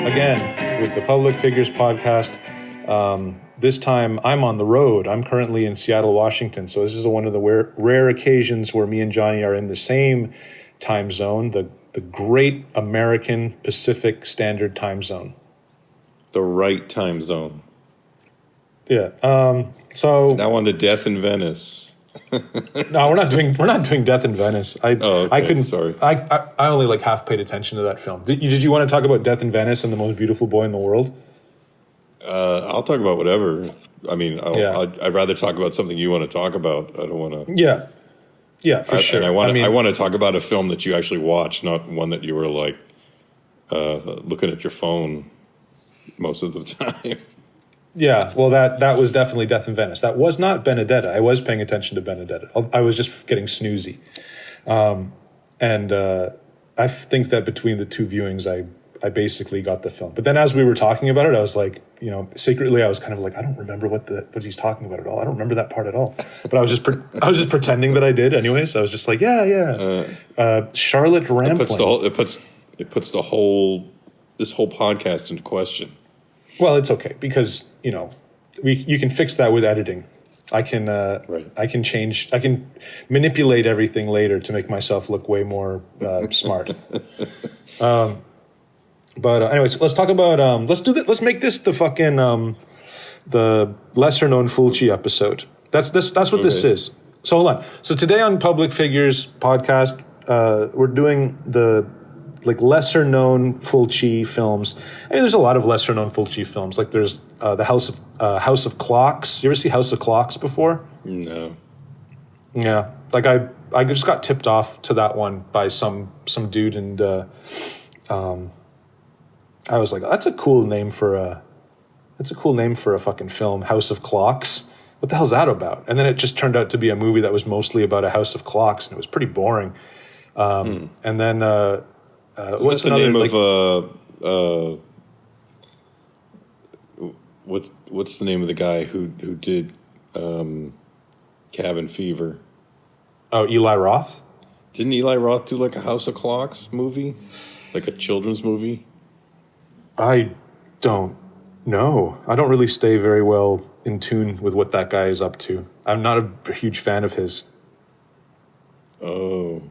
again with the Public Figures Podcast. This time I'm on the road. I'm currently in Seattle, Washington. So this is one of the rare occasions where me and Johnny are in the same time zone, the great American Pacific Standard Time Zone. The right time zone. Yeah. So now on to Death in Venice. No, we're not doing Death in Venice. I couldn't. Sorry. I only like half paid attention to that film. Did you want to talk about Death in Venice and the most beautiful boy in the world? I'll talk about whatever. I mean, I'd rather talk about something you want to talk about. I don't want to. Yeah, for sure. And I want to talk about a film that you actually watched, not one that you were like looking at your phone most of the time. Yeah, well, that was definitely Death in Venice. That was not Benedetta. I was paying attention to Benedetta. I was just getting snoozy. And I think that between the two viewings, I basically got the film. But then as we were talking about it, I was like, secretly I was kind of like, I don't remember what he's talking about at all. I don't remember that part at all. But I was just pretending that I did anyway. So I was just like, Charlotte Rampling. It puts this whole podcast into question. Well, it's okay because you can fix that with editing. I can right. I can manipulate everything later to make myself look way more smart. But anyways, let's talk about let's make this the fucking the lesser known Fulci episode. That's what this is. So hold on. So today on Public Figures Podcast, we're doing the lesser known Fulci films. I mean, there's a lot of lesser known Fulci films. Like there's the House of Clocks. You ever see House of Clocks before? No. Yeah, like I just got tipped off to that one by some dude, and I was like, that's a cool name for a fucking film, House of Clocks. What the hell's that about? And then it just turned out to be a movie that was mostly about a house of clocks, and it was pretty boring. And then what's the name of what's the name of the guy who did Cabin Fever? Oh, Eli Roth? Didn't Eli Roth do like a House of Clocks movie? Like a children's movie? I don't know. I don't really stay very well in tune with what that guy is up to. I'm not a huge fan of his. Oh.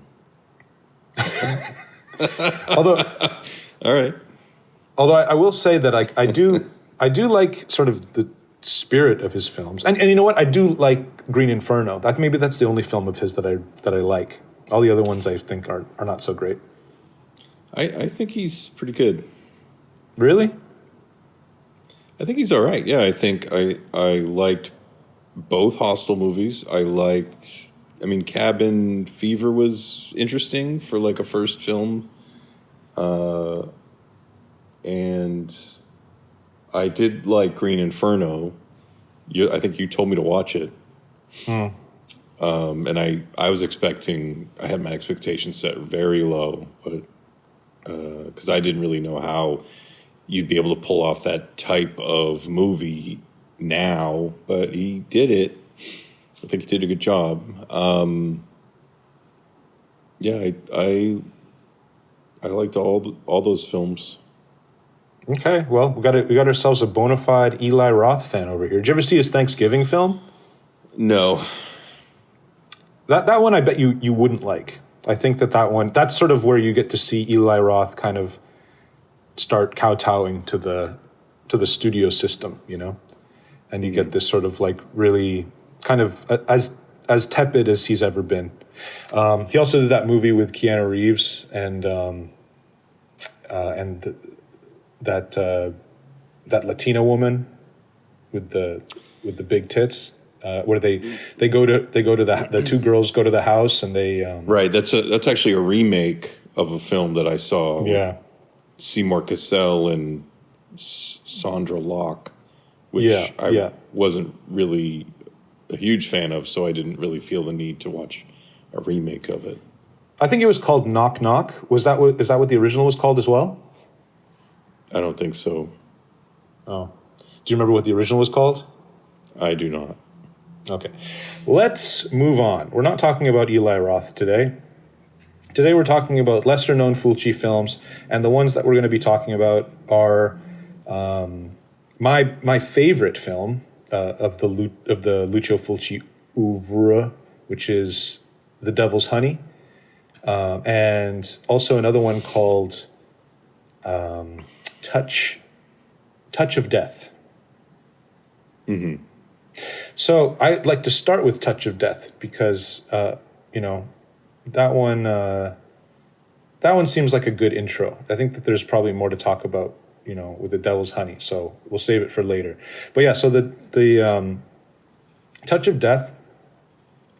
Although, all right. Although I will say that I do like sort of the spirit of his films, and you know what, I do like Green Inferno. Maybe that's the only film of his that I like. All the other ones I think are not so great. I think he's pretty good. Really? I think he's all right. Yeah, I think I liked both Hostel movies. Cabin Fever was interesting for like a first film. And I did like Green Inferno. I think you told me to watch it. And I was expecting, I had my expectations set very low, but because I didn't really know how you'd be able to pull off that type of movie now, but he did it. I think he did a good job. I liked all those films. Okay, well, we got ourselves a bona fide Eli Roth fan over here. Did you ever see his Thanksgiving film? No. That one I bet you wouldn't like. I think that one, that's sort of where you get to see Eli Roth kind of start kowtowing to the studio system, and you get this sort of like really kind of as tepid as he's ever been. He also did that movie with Keanu Reeves and that Latina woman with the big tits. Where they go to the two girls go to the house and they right. That's actually a remake of a film that I saw. Yeah. Seymour Cassel and Sandra Locke, which I wasn't really a huge fan of, so I didn't really feel the need to watch a remake of it. I think it was called Knock Knock. Is that what the original was called as well? I don't think so. Oh. Do you remember what the original was called? I do not. Okay. Let's move on. We're not talking about Eli Roth today. Today we're talking about lesser known Fulci films, and the ones that we're going to be talking about are my favorite film of the Lucio Fulci oeuvre, which is The Devil's Honey, and also another one called Touch of Death. Mm-hmm. So I'd like to start with Touch of Death because that one seems like a good intro. I think that there's probably more to talk about, with The Devil's Honey. So we'll save it for later. But yeah, so the Touch of Death.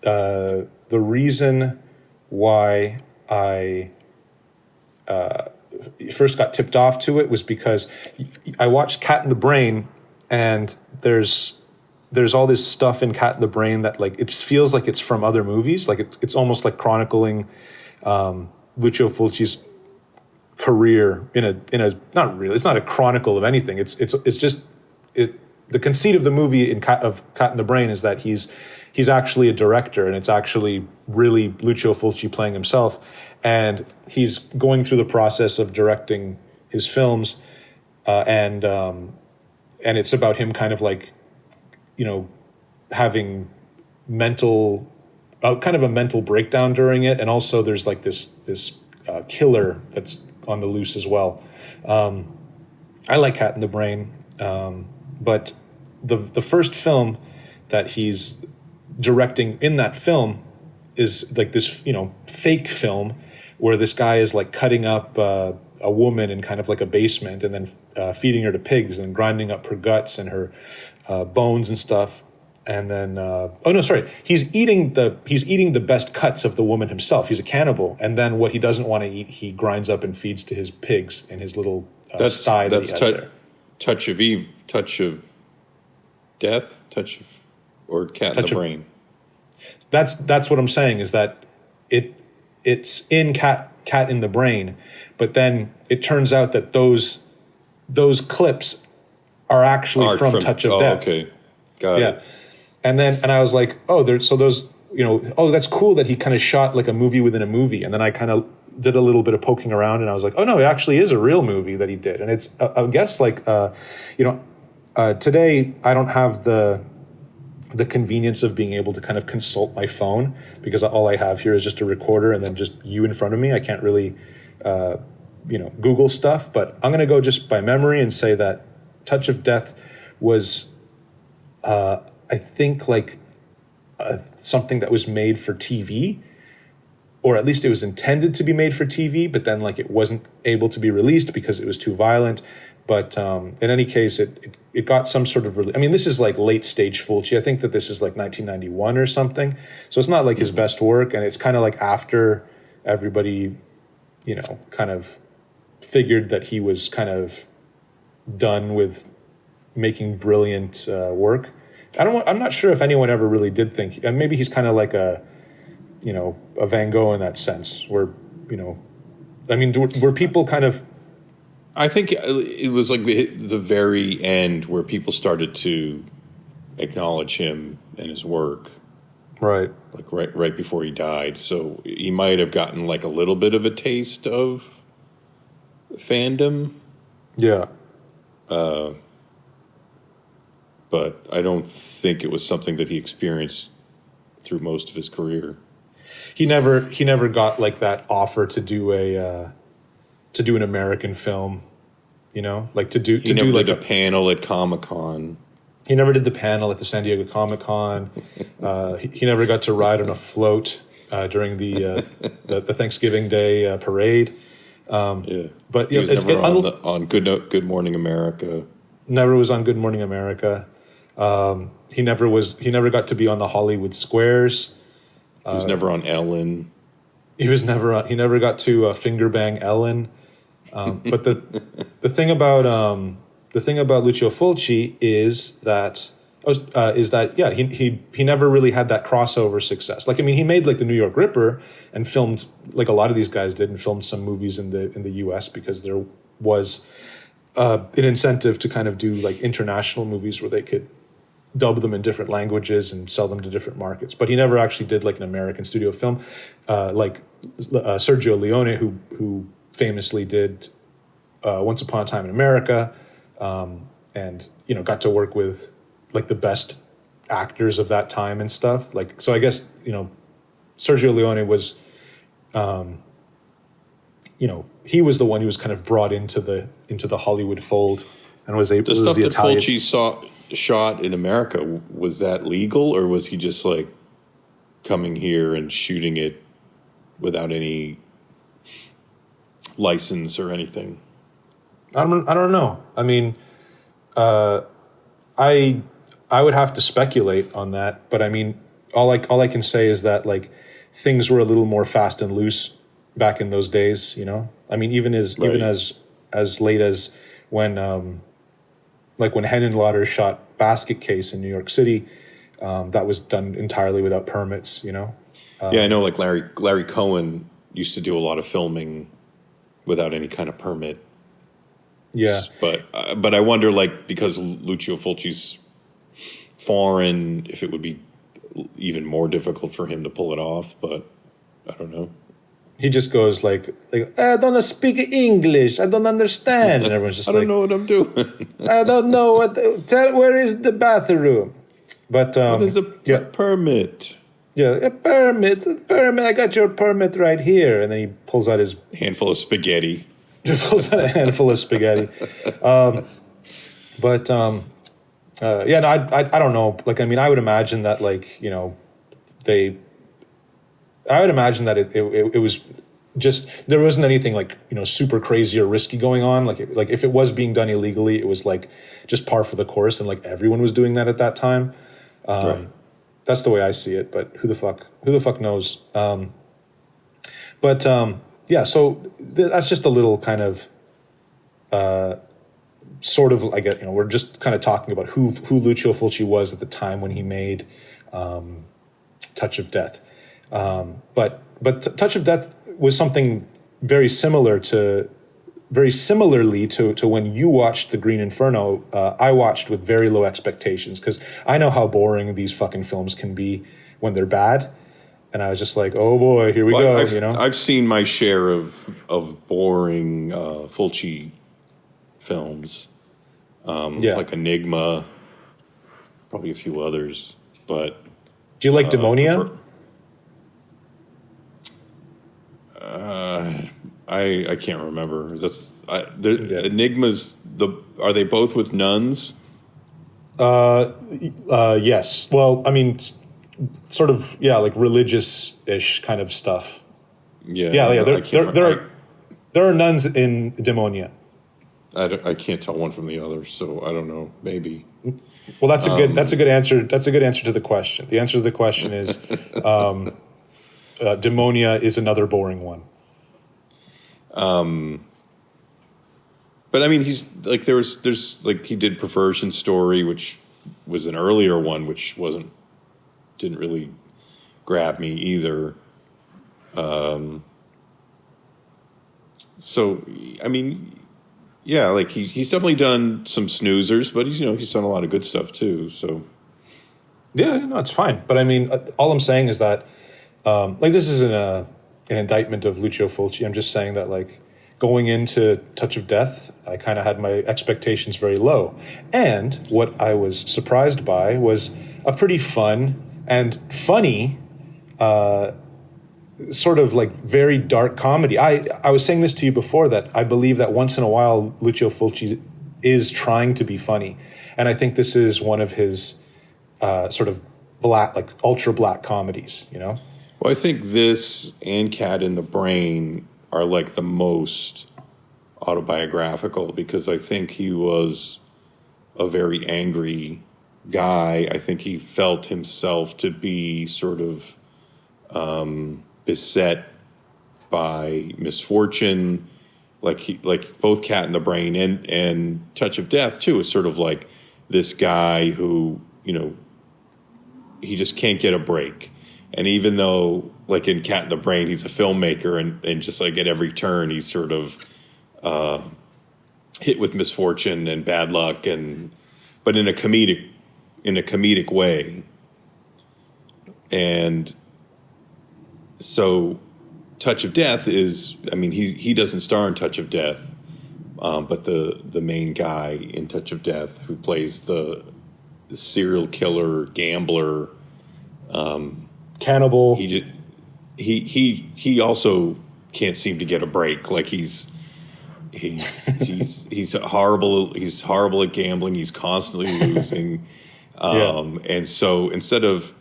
The reason why I first got tipped off to it was because I watched Cat in the Brain, and there's all this stuff in Cat in the Brain that like it just feels like it's from other movies. Like it's almost like chronicling Lucio Fulci's career in a not really. It's not a chronicle of anything. It's just it. The conceit of the movie of Cat in the Brain is that he's actually a director, and it's actually really Lucio Fulci playing himself, and he's going through the process of directing his films, and it's about him kind of like, having kind of a mental breakdown during it, and also there's like this killer that's on the loose as well. I like Cat in the Brain. But the first film that he's directing in that film is like this, fake film where this guy is like cutting up a woman in kind of like a basement and then feeding her to pigs and grinding up her guts and her bones and stuff. And then, he's eating the best cuts of the woman himself. He's a cannibal. And then what he doesn't want to eat, he grinds up and feeds to his pigs in his little sty that he has there. Touch of Death, or Cat in the Brain. That's what I'm saying, is that it's in Cat in the Brain, but then it turns out that those clips are actually from Touch of Death. Okay, got it. And I was like, that's cool that he kind of shot like a movie within a movie, and then I kind of did a little bit of poking around, and I was like, oh no, it actually is a real movie that he did. And it's, I guess, like, today I don't have the convenience of being able to kind of consult my phone, because all I have here is just a recorder and then just you in front of me. I can't really, Google stuff, but I'm going to go just by memory and say that Touch of Death was, I think, like something that was made for TV, or at least it was intended to be made for TV, but then like it wasn't able to be released because it was too violent. But in any case, it got some sort of this is like late stage Fulci. I think that this is like 1991 or something. So it's not like his best work, and it's kind of like after everybody, kind of figured that he was kind of done with making brilliant work. I'm not sure if anyone ever really did think, and maybe he's kind of like a Van Gogh in that sense, where, were people kind of... I think it was like the very end where people started to acknowledge him and his work. Right. Like right before he died. So he might have gotten like a little bit of a taste of fandom. Yeah. But I don't think it was something that he experienced through most of his career. He never got like that offer to do an American film, like to do like a panel at Comic-Con. He never did the panel at the San Diego Comic-Con. He never got to ride on a float during the Thanksgiving Day parade. But he was never on Good Morning America. Never was on Good Morning America. He never got to be on the Hollywood Squares. He was never on Ellen. He never got to finger bang Ellen. But the thing about Lucio Fulci is that he never really had that crossover success. Like, he made like the New York Ripper and filmed, like a lot of these guys did, and filmed some movies in the US because there was an incentive to kind of do like international movies where they could dub them in different languages and sell them to different markets. But he never actually did like an American studio film, like Sergio Leone, who famously did Once Upon a Time in America, and got to work with like the best actors of that time and stuff. Like, so I guess Sergio Leone was, he was the one who was kind of brought into the Hollywood fold and was able. The stuff the that Italian, Fulci shot in America, was that legal, or was he just like coming here and shooting it without any license or anything? I don't know. I mean, I would have to speculate on that, but I mean, all I can say is that like things were a little more fast and loose back in those days. I mean, even as late as when like when Henenlotter shot Basket Case in New York City, that was done entirely without permits. Yeah, I know. Like Larry Cohen used to do a lot of filming without any kind of permit. Yeah, but I wonder, like, because Lucio Fulci's foreign, if it would be even more difficult for him to pull it off. But I don't know. He just goes like I don't speak English. I don't understand, and everyone's just I don't know what I'm doing. I don't know what. Where is the bathroom? But what is a permit? Yeah, a permit. I got your permit right here. And then he pulls out his handful of spaghetti. Pulls out a handful of spaghetti. I don't know. Like, I mean, I would imagine that, like, I would imagine that it was just, there wasn't anything like, super crazy or risky going on. Like if it was being done illegally, it was like just par for the course, and like everyone was doing that at that time. Right. That's the way I see it, but who the fuck knows? Yeah, so that's just a little kind of, sort of, I guess, we're just kind of talking about who Lucio Fulci was at the time when he made Touch of Death. But Touch of Death was something very similarly to when you watched The Green Inferno. I watched with very low expectations because I know how boring these fucking films can be when they're bad. And I was just like, oh boy, here we go. I've seen my share of boring Fulci films, like Enigma, probably a few others. But do you like Demonia? I can't remember. Enigma's are they both with nuns? Yes. Well, I mean, sort of, like religious-ish kind of stuff. Yeah. There are nuns in Demonia. I can't tell one from the other, so I don't know. Maybe. Well, that's a good answer. That's a good answer to the question. The answer to the question is, Demonia is another boring one. But I mean, he's like there's like he did Perversion Story, which was an earlier one, which didn't really grab me either. So I mean, yeah, like he's definitely done some snoozers, but he's done a lot of good stuff too. So yeah, no, it's fine. But I mean, all I'm saying is that like this isn't an indictment of Lucio Fulci. I'm just saying that like going into Touch of Death, I kind of had my expectations very low. And what I was surprised by was a pretty fun and funny sort of like very dark comedy. I was saying this to you before, that I believe that once in a while Lucio Fulci is trying to be funny. And I think this is one of his sort of black, like ultra black comedies, Well, I think this and Cat in the Brain are like the most autobiographical, because I think he was a very angry guy. I think he felt himself to be sort of beset by misfortune, like both Cat in the Brain and Touch of Death too is sort of like this guy who he just can't get a break. And even though, like in Cat in the Brain, he's a filmmaker, and just like at every turn, he's sort of hit with misfortune and bad luck, but in a comedic in a comedic way. And so Touch of Death is, I mean, he doesn't star in Touch of Death, but the main guy in Touch of Death who plays the serial killer, gambler, cannibal. He also can't seem to get a break. Like he's horrible. He's horrible at gambling. He's constantly losing. And so instead of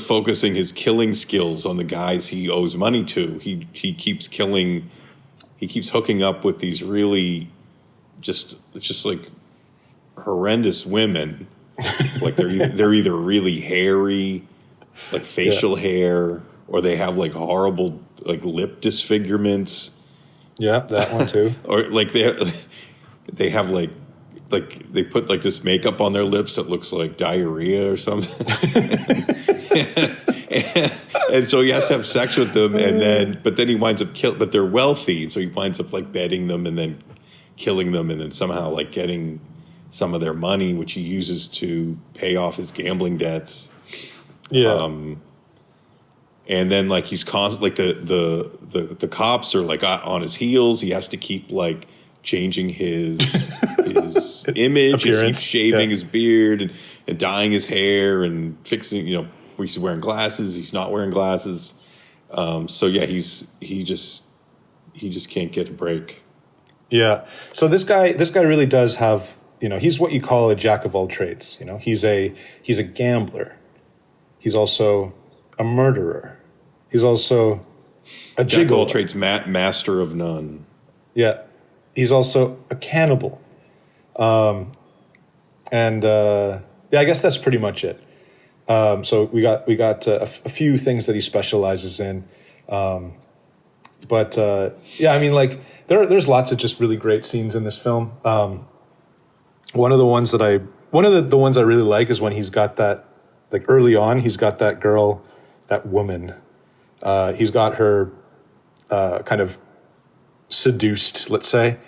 focusing his killing skills on the guys he owes money to, he keeps killing. He keeps hooking up with these really just like horrendous women. Like they're either really hairy, like facial hair, or they have like horrible like lip disfigurements. Yeah, that one too. Or like they have like they put like this makeup on their lips that looks like diarrhea or something. and so he has to have sex with them, but then he winds up but they're wealthy, and so he winds up like bedding them and then killing them, and then somehow like getting some of their money, which he uses to pay off his gambling debts. Yeah. And then like he's constantly like the cops are like on his heels. He has to keep like changing his image. Appearance. He keeps shaving his beard and dyeing his hair and fixing, he's wearing glasses. He's not wearing glasses. So yeah, he just can't get a break. Yeah. So this guy really does have, he's what you call a jack of all trades. He's a gambler. He's also a murderer. He's also a jack gigolo. of all trades, master of none. Yeah. He's also a cannibal. I guess that's pretty much it. So we got a few things that he specializes in. I mean, like there's lots of just really great scenes in this film. One of the ones I really like is when he's got that, like early on, he's got that girl, that woman. He's got her kind of seduced, let's say,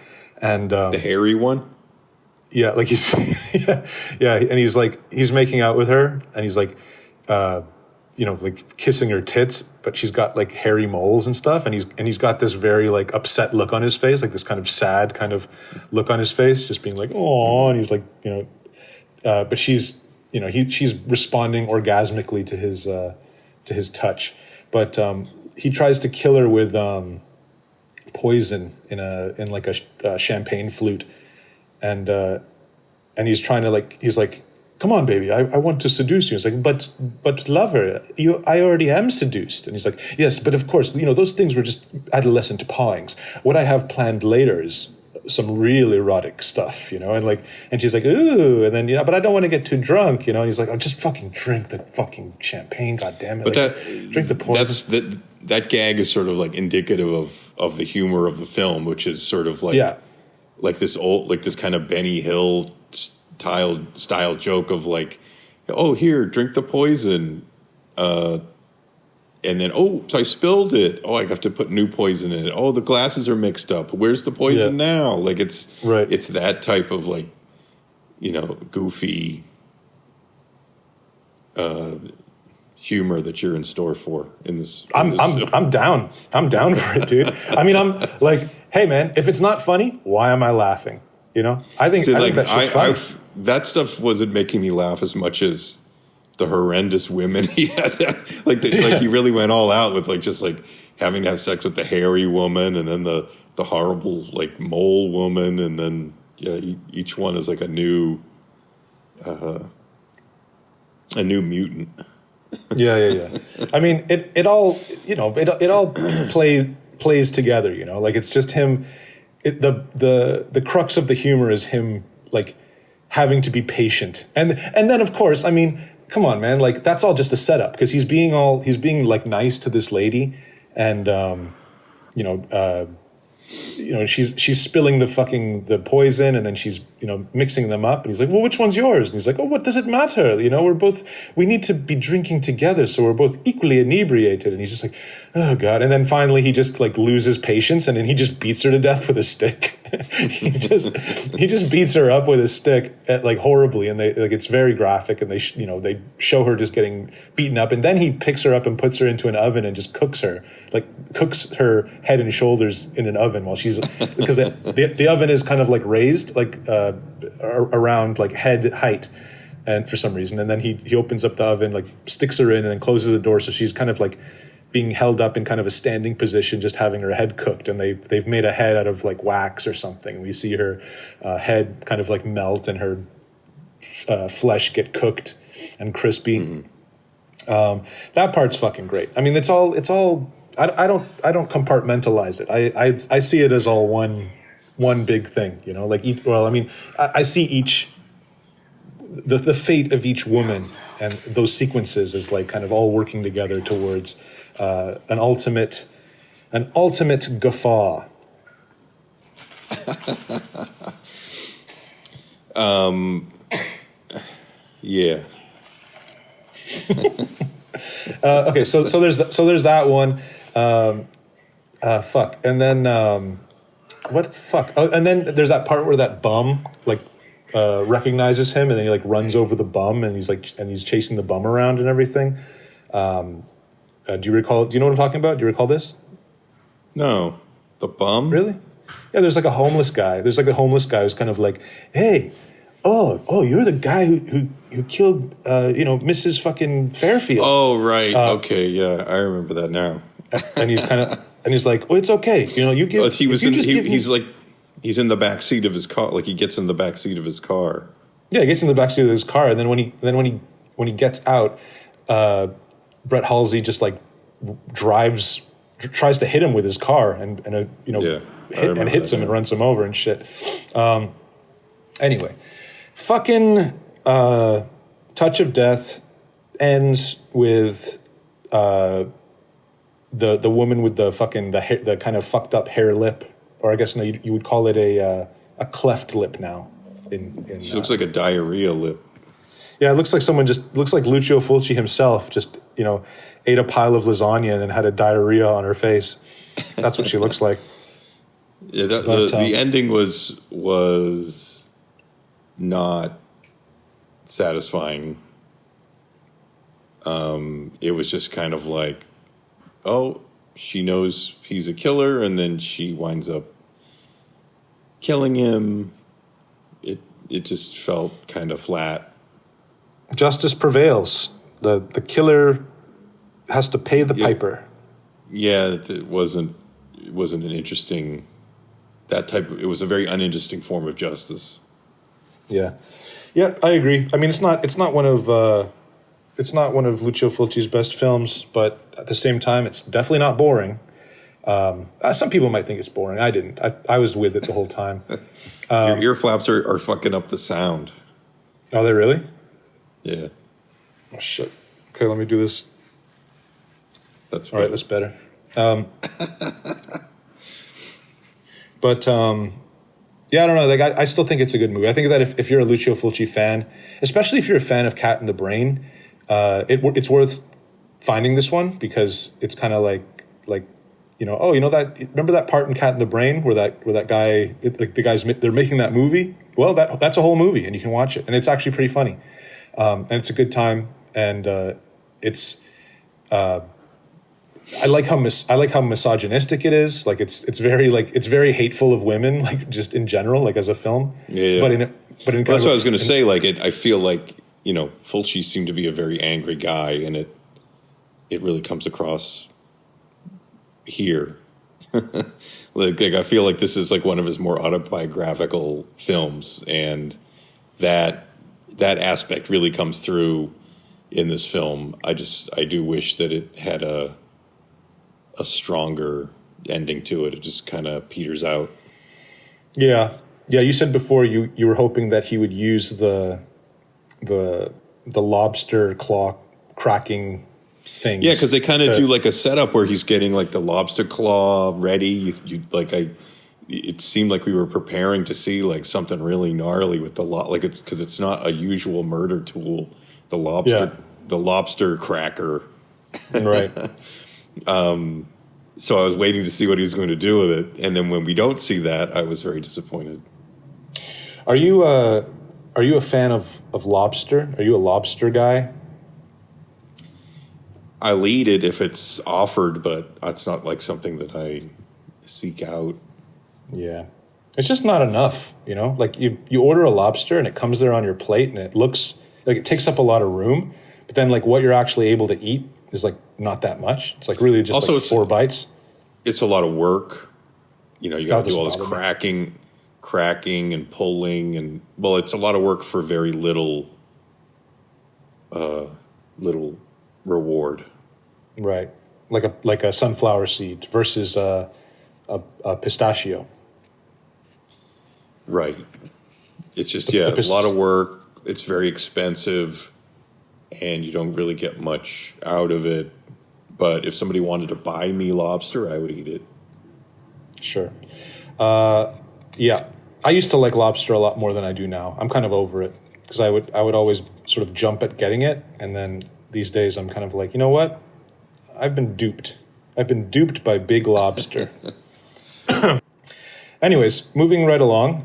and the hairy one. Yeah, like he's and he's making out with her, and he's like, like kissing her tits, but she's got like hairy moles and stuff, and he's got this very like upset look on his face, like this kind of sad kind of look on his face, just being like, oh, and he's like, but she's she's responding orgasmically to his touch, but he tries to kill her with poison in like a champagne flute. And he's trying to he's like, come on, baby, I want to seduce you. It's like, but lover, I already am seduced. And he's like, yes, but of course, those things were just adolescent pawings. What I have planned later is some real erotic stuff, and she's like, ooh, and then, but I don't want to get too drunk, and he's like, oh, just fucking drink the fucking champagne, goddammit. But drink the poison. That gag is sort of like indicative of the humor of the film, which is sort of like, like this kind of Benny Hill style joke of like, oh, here, drink the poison. And then, oh, so I spilled it. Oh, I have to put new poison in it. Oh, the glasses are mixed up. Where's the poison now? Like it's that type of like, goofy humor that you're in store for in this. I'm down. I'm down for it, dude. I mean, I'm like, hey man, if it's not funny, why am I laughing? I think that shit's funny. That stuff wasn't making me laugh as much as the horrendous women he had. Like he really went all out with like just like having to have sex with the hairy woman, and then the horrible like mole woman, and then each one is like a new mutant. Yeah. I mean, it all it all plays together. Like it's just him. The crux of the humor is him like having to be patient, and then of course, I mean, come on, man, like that's all just a setup because he's being like nice to this lady, and she's spilling the poison, and then she's mixing them up, and he's like, well, which one's yours? And he's like, oh, what does it matter? We need to be drinking together, so we're both equally inebriated. And he's just like, oh god. And then finally he just like loses patience, and then he just beats her to death with a stick. he just beats her up with a stick like horribly, and they like it's very graphic, and they they show her just getting beaten up, and then he picks her up and puts her into an oven and just cooks her head and shoulders in an oven while she's because the oven is kind of like raised like around like head height. And for some reason, and then he opens up the oven, like sticks her in, and then closes the door, so she's kind of like being held up in kind of a standing position, just having her head cooked. And they've made a head out of like wax or something. We see her head kind of like melt and her flesh get cooked and crispy. That part's fucking great. I mean, it's all. I don't compartmentalize it. I see it as all one big thing. Like I see each. The fate of each woman and those sequences is like kind of all working together towards an ultimate guffaw. Yeah. Okay, so there's that one. Fuck, and then what the fuck? Oh, and then there's that part where that bum like. Recognizes him, and then he like runs over the bum, and he's chasing the bum around and everything. Do you recall? Do you know what I'm talking about? Do you recall this? No, the bum. Really? Yeah. There's like a homeless guy. There's like a homeless guy who's kind of like, hey, oh, you're the guy who killed Mrs. fucking Fairfield. Oh right. Okay. Yeah, I remember that now. And he's like, oh, it's okay. You give. He's in the back seat of his car. Like he gets in the back seat of his car. Yeah, he gets in the back seat of his car, and then when he gets out, Brett Halsey just like tries to hit him with his car, and hits him and runs him over and shit. Anyway, fucking Touch of Death ends with the woman with the fucking the kind of fucked up hair lip. Or I guess no, you would call it a cleft lip now. She looks like a diarrhea lip. Yeah, it looks like looks like Lucio Fulci himself just ate a pile of lasagna and then had a diarrhea on her face. That's what she looks like. Yeah, the ending was not satisfying. It was just kind of like, oh. She knows he's a killer, and then she winds up killing him. It just felt kind of flat. Justice prevails. The killer has to pay the piper. Yeah, it wasn't an interesting it was a very uninteresting form of justice. Yeah, I agree. I mean, it's not one of Lucio Fulci's best films, but at the same time, it's definitely not boring. Some people might think it's boring. I didn't. I was with it the whole time. Your ear flaps are fucking up the sound. Are they really? Yeah. Oh, shit. Okay, let me do this. That's all right. That's better. But yeah, I don't know. Like, I still think it's a good movie. I think that if you're a Lucio Fulci fan, especially if you're a fan of Cat in the Brain, it's worth finding this one because it's kind of like that. Remember that part in Cat in the Brain where that guy, they're making that movie. Well, that's a whole movie, and you can watch it, and it's actually pretty funny, and it's a good time, and it's. I like how misogynistic it is. Like it's very hateful of women, like just in general, like as a film. Yeah. But in that's what I was going to say. Like I feel like Fulci seemed to be a very angry guy, and it really comes across here. like I feel like this is like one of his more autobiographical films, and that aspect really comes through in this film. I do wish that it had a stronger ending to it. It just kind of peters out. Yeah. You said before you were hoping that he would use the lobster claw cracking things. Yeah, because they kind of do like a setup where he's getting like the lobster claw ready. It seemed like we were preparing to see like something really gnarly with it's because it's not a usual murder tool. The lobster cracker. Right. So I was waiting to see what he was going to do with it, and then when we don't see that, I was very disappointed. Are you a fan of lobster? Are you a lobster guy? I'll eat it if it's offered, but it's not like something that I seek out. Yeah. It's just not enough, you know? Like you order a lobster and it comes there on your plate and it looks like it takes up a lot of room, but then like what you're actually able to eat is like not that much. It's like really just Also, like 4 bites. It's a lot of work. You know, you got to do all this bother me. cracking and pulling, and well, it's a lot of work for very little reward. Right. Like a sunflower seed versus a pistachio. Right. It's just, a lot of work. It's very expensive, and you don't really get much out of it. But if somebody wanted to buy me lobster, I would eat it. Sure. Yeah. I used to like lobster a lot more than I do now. I'm kind of over it because I would always sort of jump at getting it. And then these days I'm kind of like, you know what? I've been duped. I've been duped by Big Lobster. Anyways, moving right along.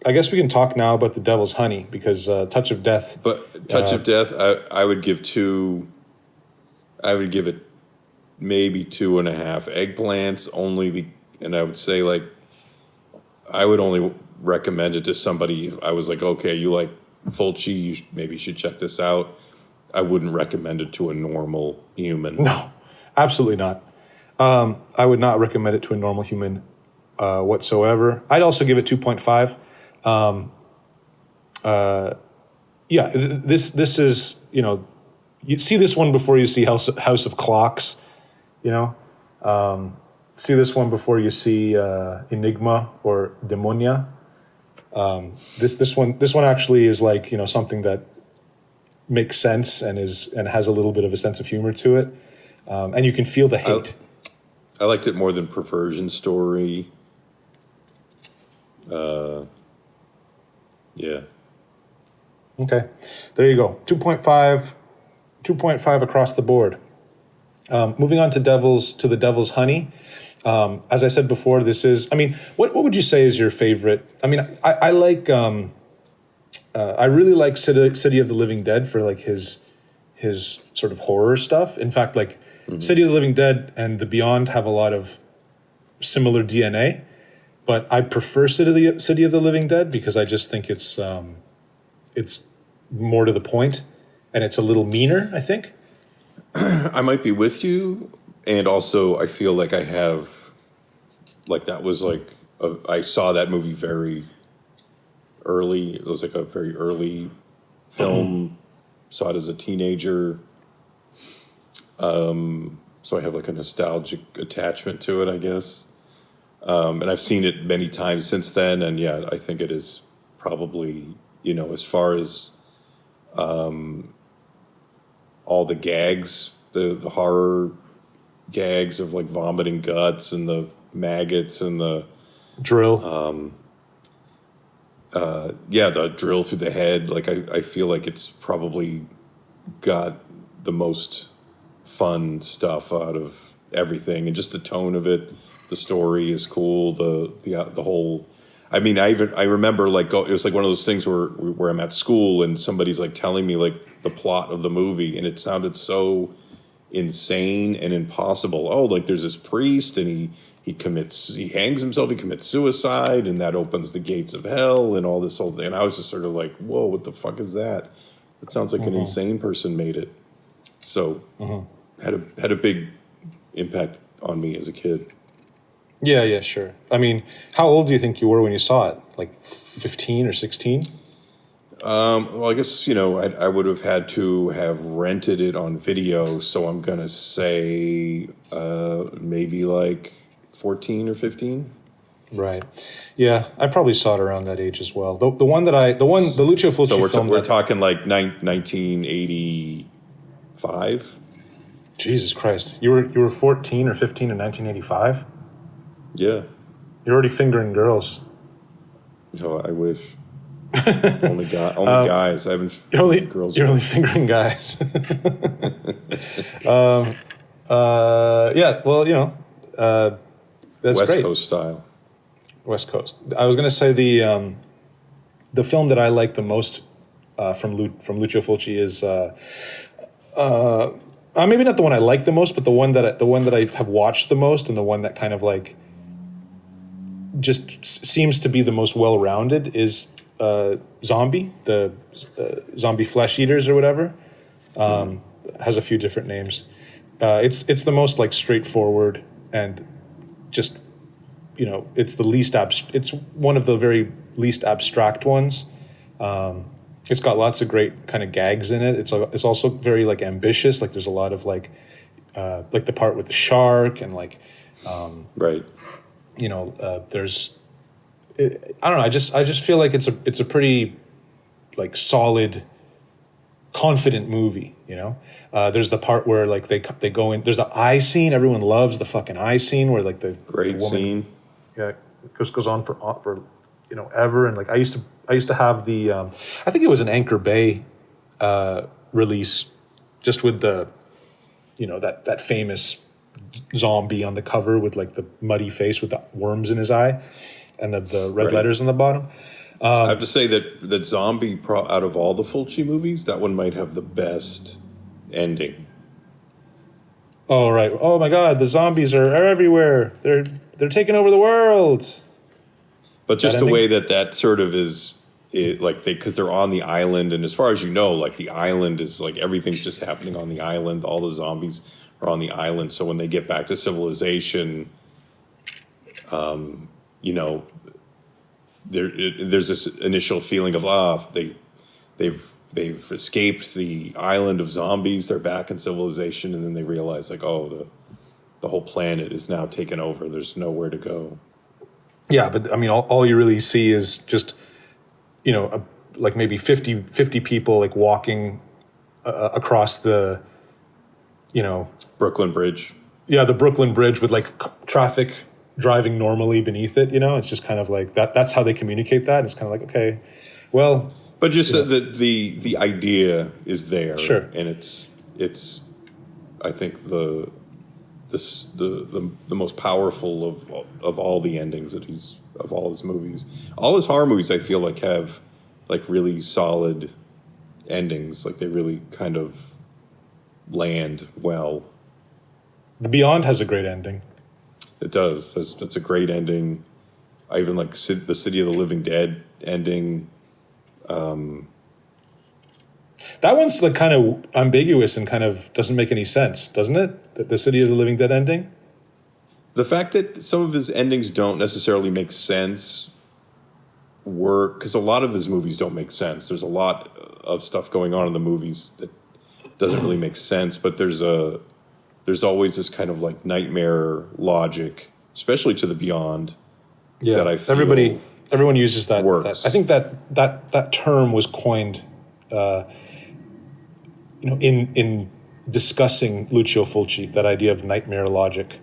I guess we can talk now about The Devil's Honey because Touch of Death. But Touch of Death, I would give two. I would give it maybe 2.5 eggplants only, and I would say like I would only recommend it to somebody. I was like, okay, you like Fulci, you maybe should check this out. I wouldn't recommend it to a normal human. No, absolutely not. I would not recommend it to a normal human whatsoever. I'd also give it 2.5. This is, you know, you see this one before you see House of Clocks, you know. See this one before you see Enigma or Demonia. This one actually is like, you know, something that makes sense and has a little bit of a sense of humor to it, and you can feel the hate. I liked it more than Perversion Story. Yeah. Okay, there you go. 2.5 across the board. Moving on to The Devil's Honey. As I said before, this is. I mean, what would you say is your favorite? I mean, I like. I really like City of the Living Dead for like his sort of horror stuff. In fact, like City of the Living Dead and The Beyond have a lot of similar DNA, but I prefer City of the Living Dead because I just think it's more to the point and it's a little meaner, I think. I might be with you, and also I feel like I have, like that was like I saw that movie very early. It was like a very early film. Saw it as a teenager, so I have like a nostalgic attachment to it, I guess. And I've seen it many times since then, and yeah, I think it is probably, you know, as far as all the gags, the horror gags of like vomiting guts and the maggots and the drill. The drill through the head. Like I feel like it's probably got the most fun stuff out of everything, and just the tone of it. The story is cool. The whole. I mean, I remember like it was like one of those things where I'm at school and somebody's like telling me like the plot of the movie, and it sounded so insane and impossible. Oh, like there's this priest and he hangs himself, he commits suicide, and that opens the gates of hell and all this whole thing. And I was just sort of like, whoa, what the fuck is that? It sounds like an insane person made it. So had a big impact on me as a kid. Yeah, sure. I mean, how old do you think you were when you saw it? Like 15 or 16? Well, I guess, you know, I would have had to have rented it on video, so I'm going to say maybe like 14 or 15. Right. Yeah, I probably saw it around that age as well. The Lucio Fulci film. So we're that, talking like 1985? Jesus Christ. You were 14 or 15 in 1985? Yeah. You're already fingering girls. No, I wish. only guys. I haven't girls. You're only fingering guys. Yeah, well, you know, That's West great. Coast style. West Coast. I was going to say the film that I like the most from Lucio Fulci is maybe not the one I like the most, but the one that I have watched the most, and the one that kind of like just seems to be the most well-rounded is Zombie, the zombie flesh eaters or whatever. Has a few different names. It's the most like straightforward and just, it's the least it's one of the very least abstract ones. It's got lots of great kind of gags in it. It's also very like ambitious. Like there's a lot of like the part with the shark and like Right. there's I don't know. I just feel like it's a pretty like solid, confident movie. There's the part where like they go in. There's the eye scene. Everyone loves the fucking eye scene where like the Great woman, scene. yeah, goes on for ever. And like I used to have the I think it was an Anchor Bay release, just with the that famous zombie on the cover with like the muddy face with the worms in his eye and the red Right. letters on the bottom. I have to say that Zombie, out of all the Fulci movies, that one might have the best ending. Oh right! Oh my God! The zombies are everywhere. They're taking over the world. But just That the ending? way that sort of is, because they're on the island, and as far as you know, like the island is like everything's just happening on the island. All the zombies are on the island. So when they get back to civilization, there's this initial feeling of they've escaped the island of zombies. They're back in civilization, and then they realize like, oh, the whole planet is now taken over. There's nowhere to go. Yeah, but I mean, all you really see is just, like maybe 50 people like walking across the, Brooklyn Bridge. the Brooklyn Bridge with like traffic driving normally beneath it. It's just kind of like that. That's how they communicate that. It's kind of like, okay, well, But just the idea is there, Sure. and it's I think the most powerful of all the endings of all his movies. All his horror movies, I feel like, have like really solid endings. Like they really kind of land well. The Beyond has a great ending. It does. That's a great ending. I even like the City of the Living Dead ending. That one's like kind of ambiguous and kind of doesn't make any sense, doesn't it? The City of the Living Dead ending. The fact that some of his endings don't necessarily make sense because a lot of his movies don't make sense. There's a lot of stuff going on in the movies that doesn't really make sense, but there's always this kind of like nightmare logic, especially to the Beyond. Yeah, that I feel everyone uses that. works. I think that term was coined, in discussing Lucio Fulci. That idea of nightmare logic.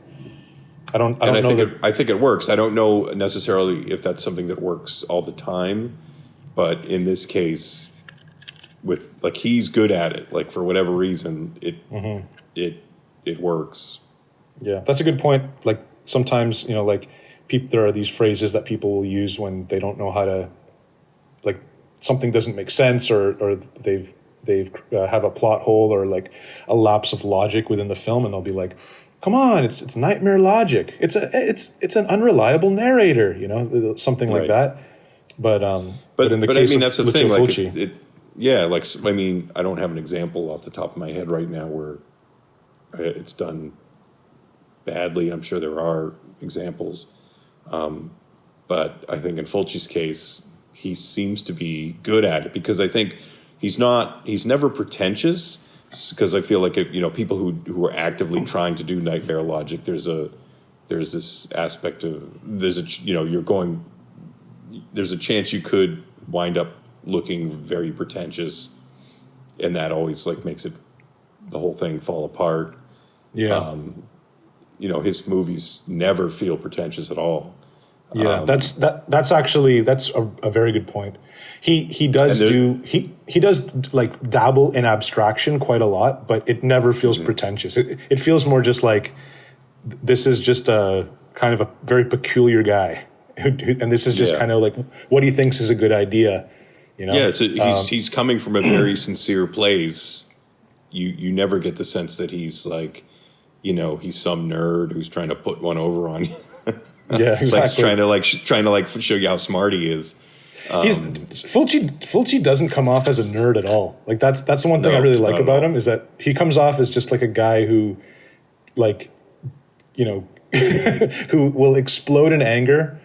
I don't know. I think it works. I don't know necessarily if that's something that works all the time, but in this case, with like he's good at it. Like for whatever reason, it works. Yeah, that's a good point. Like sometimes, like there are these phrases that people will use when they don't know how to, like something doesn't make sense or they've have a plot hole or like a lapse of logic within the film, and they'll be like, "Come on, it's nightmare logic. It's an unreliable narrator," something like Right. that. But in the case I mean of that's the Lucio thing. Like Fulci, I mean I don't have an example off the top of my head right now where it's done badly. I'm sure there are examples, but I think in Fulci's case, he seems to be good at it because I think he's never pretentious. Because I feel like people who are actively trying to do nightmare logic, there's this aspect of there's a chance you could wind up looking very pretentious, and that always like makes the whole thing fall apart. yeah, His movies never feel pretentious at all. yeah. That's a very good point. He does he does like dabble in abstraction quite a lot, but it never feels pretentious. It feels more just like this is just a kind of a very peculiar guy, and this is just Yeah. kind of like what he thinks is a good idea, you know? Yeah, he's coming from a very sincere place. You never get the sense that he's like, he's some nerd who's trying to put one over on you. Yeah, exactly. trying to show you how smart he is. Fulci doesn't come off as a nerd at all. Like that's the one thing No, I really like not at about all. him is that he comes off as just like a guy who, like, who will explode in anger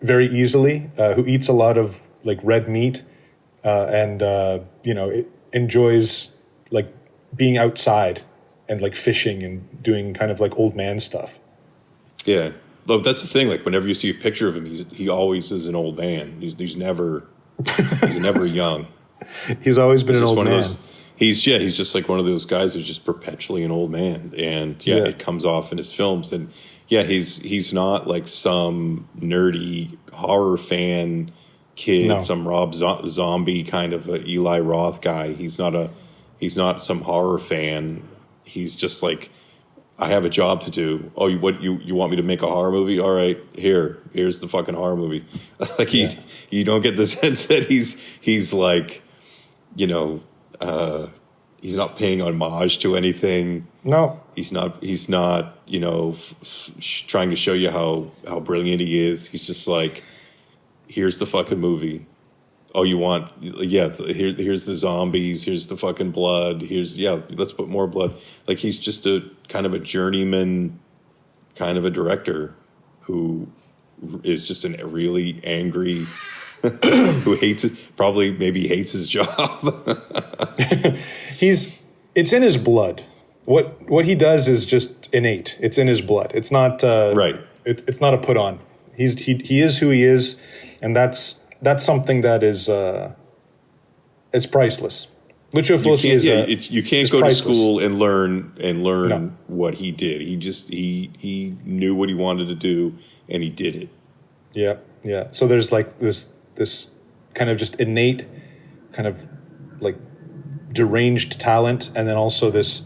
very easily, who eats a lot of like red meat, and it enjoys like being outside and like fishing and doing kind of like old man stuff. Yeah. Look, that's the thing. Like, whenever you see a picture of him, he always is an old man. He's never young. He's always been an old man. He's just like one of those guys who's just perpetually an old man, and it comes off in his films. And he's not like some nerdy horror fan kid, No. some Rob Zombie kind of a Eli Roth guy. He's not some horror fan. He's just like, I have a job to do. Oh, you want me to make a horror movie? All right, here's the fucking horror movie. Like you don't get the sense that he's like, he's not paying homage to anything. No, He's not trying to show you how brilliant he is. He's just like, here's the fucking movie. Oh, you want, here's the zombies, here's the fucking blood, let's put more blood. Like, he's just a kind of a journeyman, kind of a director who is just a really angry, who maybe hates his job. It's in his blood. What he does is just innate. It's in his blood. It's not Right. It's not a put on. He is who he is, and that's something that is it's priceless. Lucio Fulci You can't go priceless. to school and learn No. what he did. He knew what he wanted to do, and he did it. Yeah. So there's like this kind of just innate, kind of like deranged talent, and then also this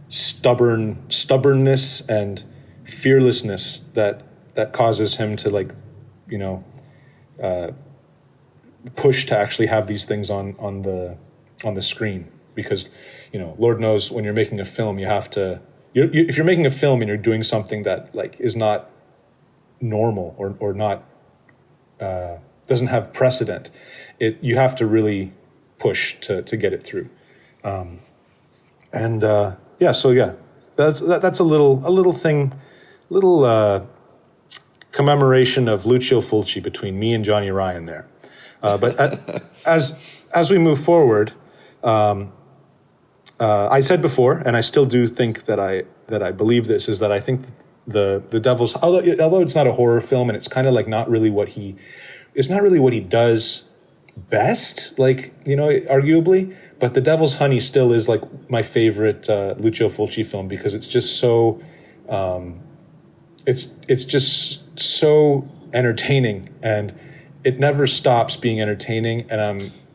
stubbornness and fearlessness that causes him to like, push to actually have these things on the screen, because Lord knows when you're making a film you have to if you're making a film and you're doing something that like is not normal or not doesn't have precedent, you have to really push to get it through, that's a little thing, commemoration of Lucio Fulci between me and Johnny Ryan there. But as we move forward, I said before, and I still do think that I believe this, is that I think the Devil's, although it's not a horror film and it's kind of like not really what he does best, like, arguably, but The Devil's Honey still is like my favorite Lucio Fulci film, because it's just so it's just so entertaining, and it never stops being entertaining, and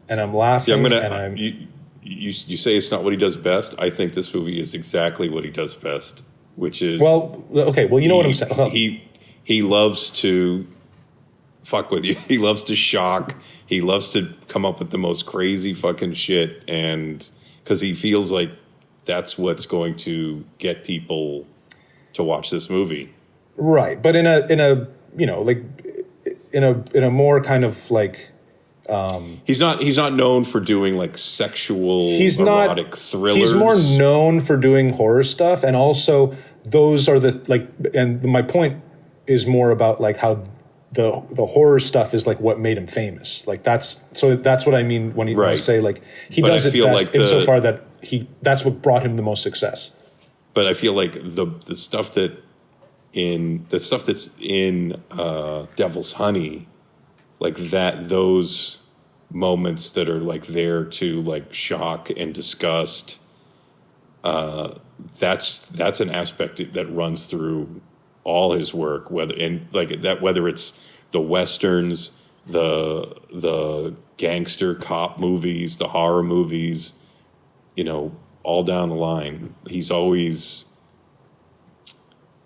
I'm laughing. You say it's not what he does best. I think this movie is exactly what he does best, which is, well, okay, well, you know what I'm saying. Well, he loves to fuck with you. He loves to shock. He loves to come up with the most crazy fucking shit, and because he feels like that's what's going to get people to watch this movie. Right, but in a more kind of like, he's not known for doing like sexual erotic thrillers. He's more known for doing horror stuff, and also those are the like. And my point is more about like how the horror stuff is like what made him famous. Like that's what I mean when I say like he But does I it feel best like insofar that that's what brought him the most success. But I feel like the stuff that's in Devil's Honey, like those moments that are like there to like shock and disgust, that's an aspect that runs through all his work, whether it's the westerns, the gangster cop movies, the horror movies, all down the line. He's always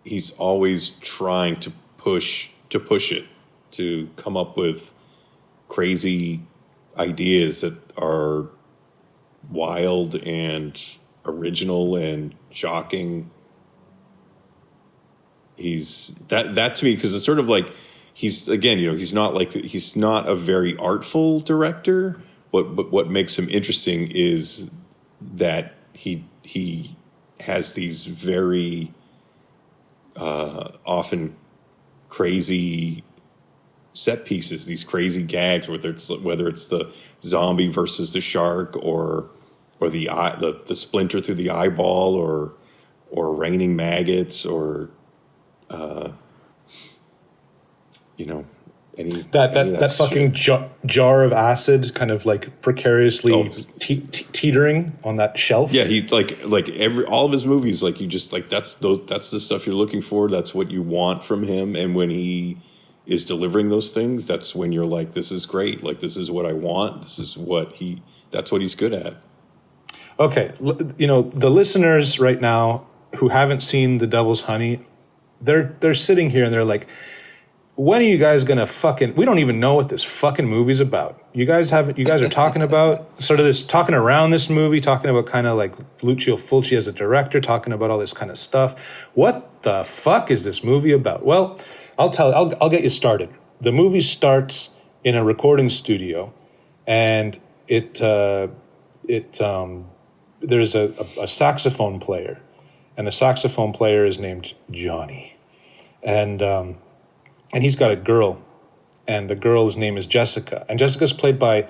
he's always trying to push it, to come up with crazy ideas that are wild and original and shocking. He's that to me, because it's sort of like he's not a very artful director. But what makes him interesting is that he has these very often crazy set pieces, these crazy gags, whether it's the zombie versus the shark, or the splinter through the eyeball, or raining maggots, or that fucking jar of acid kind of like precariously teetering on that shelf. Yeah, he all of his movies, like, you just like, that's the stuff you're looking for. That's what you want from him. And when he is delivering those things, that's when you're like, this is great. Like, this is what I want. That's what he's good at. Okay, the listeners right now who haven't seen The Devil's Honey, they're sitting here and they're like, when are you guys gonna we don't even know what this fucking movie's about. You guys are talking about sort of this, talking around this movie, talking about kind of like Lucio Fulci as a director, talking about all this kind of stuff. What the fuck is this movie about? Well, I'll get you started. The movie starts in a recording studio, and there's a saxophone player, and the saxophone player is named Johnny, and he's got a girl, and the girl's name is Jessica. And Jessica's played by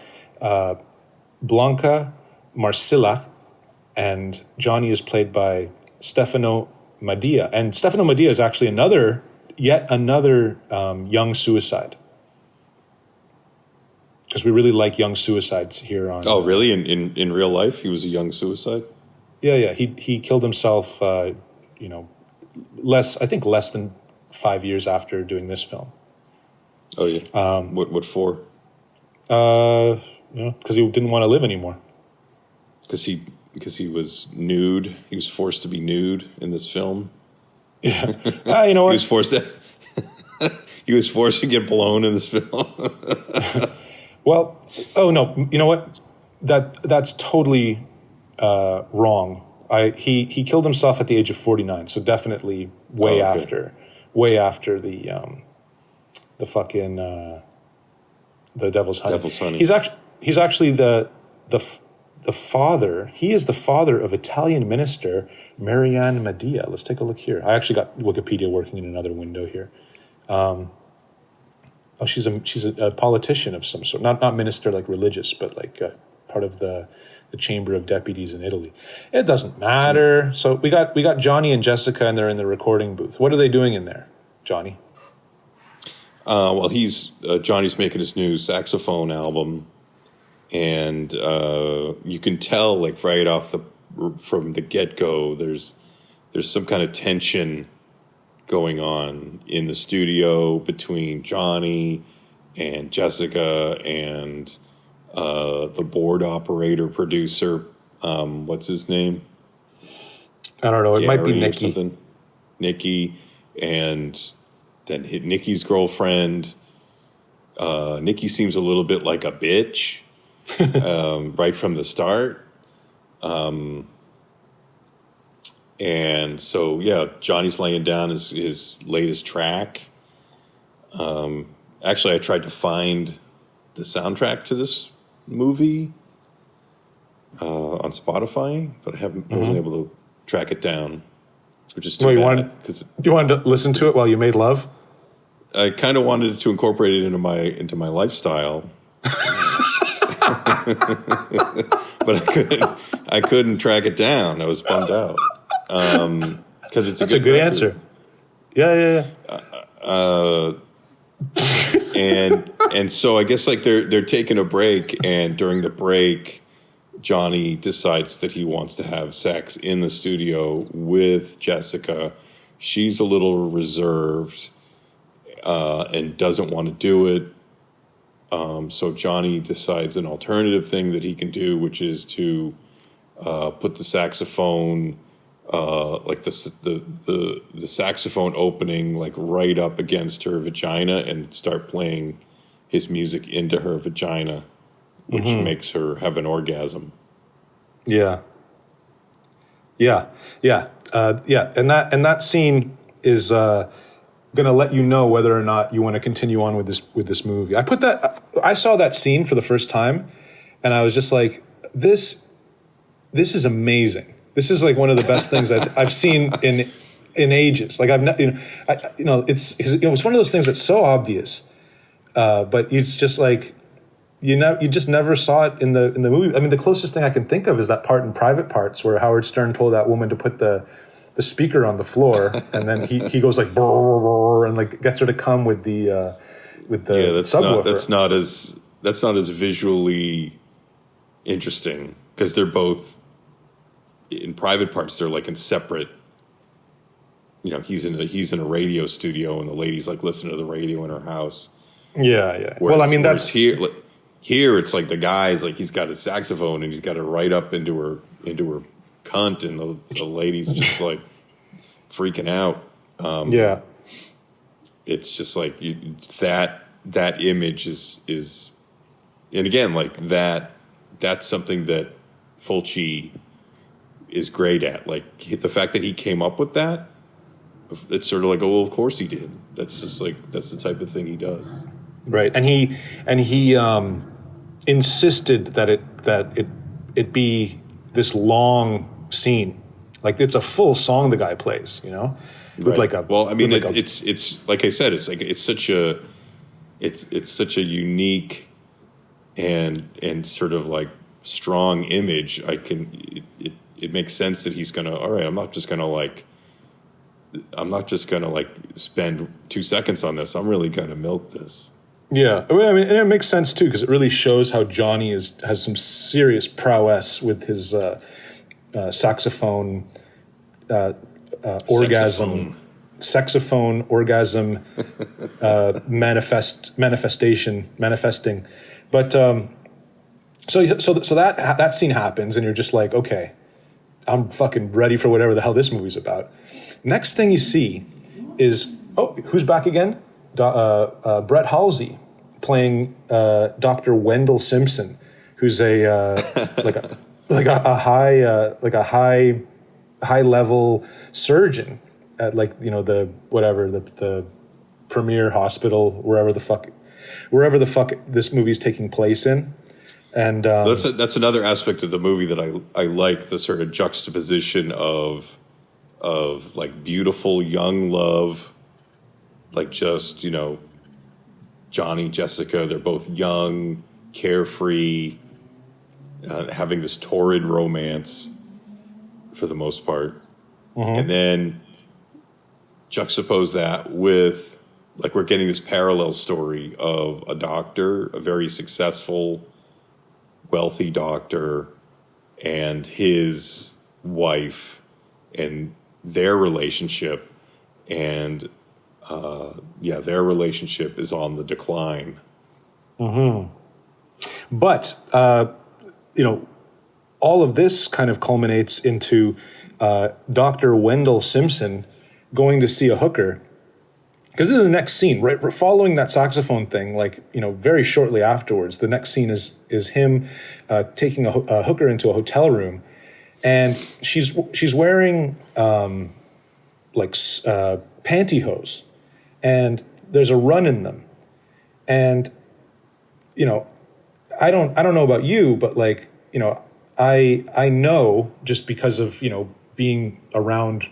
Blanca Marcilla, and Johnny is played by Stefano Madia. And Stefano Madia is actually yet another young suicide. Because we really like young suicides here on... Oh, really? In real life, he was a young suicide? Yeah. He killed himself, less than 5 years after doing this film. Oh yeah. What for? Because he didn't want to live anymore. Because he was nude. He was forced to be nude in this film. Yeah. You know what? He was forced to get blown in this film. Well, oh no, you know what? That's totally wrong. He killed himself at the age of 49, so definitely way after the fucking the Devil's Honey. Devil's Honey. He's actually the father. He is the father of Italian minister Marianne Madia. Let's take a look here. I actually got Wikipedia working in another window here. She's a politician of some sort. Not minister like religious, but like part of the Chamber of Deputies in Italy. It doesn't matter. So we got Johnny and Jessica, and they're in the recording booth. What are they doing in there, Johnny? Well, Johnny's making his new saxophone album, and you can tell, like, right off from the get-go, there's some kind of tension going on in the studio between Johnny and Jessica and the board operator producer. What's his name? I don't know. It might be Gary or Nikki. something. Nikki, and then Nikki's girlfriend. Nikki seems a little bit like a bitch right from the start. And so, yeah, Johnny's laying down his latest track. Actually, I tried to find the soundtrack to this movie on Spotify, but I wasn't able to track it down, which is too bad. You wanted to listen to it while you made love? I kind of wanted to incorporate it into my lifestyle, but I couldn't track it down. I was bummed out. Because it's a good answer. Yeah. And so I guess, like, they're taking a break, and during the break, Johnny decides that he wants to have sex in the studio with Jessica. She's a little reserved and doesn't want to do it. So Johnny decides an alternative thing that he can do, which is to put the saxophone like the saxophone opening like right up against her vagina and start playing his music into her vagina, which makes her have an orgasm. Yeah. Yeah. Yeah. Yeah. And that scene is going to let you know whether or not you want to continue on with this movie. I saw that scene for the first time, and I was just like, this is amazing. This is like one of the best things I've seen in ages. Like it's one of those things that's so obvious, but it's just like you just never saw it in the movie. I mean, the closest thing I can think of is that part in Private Parts where Howard Stern told that woman to put the speaker on the floor, and then he goes like brrr, and like gets her to come with the subwoofer. That's not as visually interesting because they're both in Private Parts. They're like in separate. You know, he's in a radio studio, and the lady's like listening to the radio in her house. Yeah, yeah. Well, I mean, that's here. It's like the guy's like he's got his saxophone and he's got it right up into her cunt, and the lady's just like freaking out. Yeah, it's just like that image is, and again, like that's something that Fulci is great at. Like the fact that he came up with that, it's sort of like, oh, well, of course he did. That's just like that's the type of thing he does. Right, and he insisted that it be this long scene, like it's a full song the guy plays, you know, with right. like it's like I said, it's such a unique and sort of like strong image. It makes sense that he's gonna. All right, I'm not just gonna like spend 2 seconds on this. I'm really gonna milk this. Yeah, I mean, and it makes sense too because it really shows how Johnny has some serious prowess with his saxophone orgasm, manifesting. But so that scene happens, and you're just like, okay, I'm fucking ready for whatever the hell this movie's about. Next thing you see is, who's back again? Brett Halsey playing Dr. Wendell Simpson, who's a high level surgeon at the premier hospital wherever the fuck this movie's taking place in. And that's another aspect of the movie that I like, the sort of juxtaposition of like beautiful young love, like just, you know, Johnny, Jessica, they're both young, carefree, having this torrid romance for the most part. Mm-hmm. And then juxtapose that with, like, we're getting this parallel story of a doctor, a very successful, wealthy doctor, and his wife and their relationship. And their relationship is on the decline. Mm-hmm. But, all of this kind of culminates into Dr. Wendell Simpson going to see a hooker. Because this is the next scene, right? Following that saxophone thing, very shortly afterwards, the next scene is him taking a hooker into a hotel room. And she's wearing pantyhose. And there's a run in them, and I don't know about you, but I know just because of being around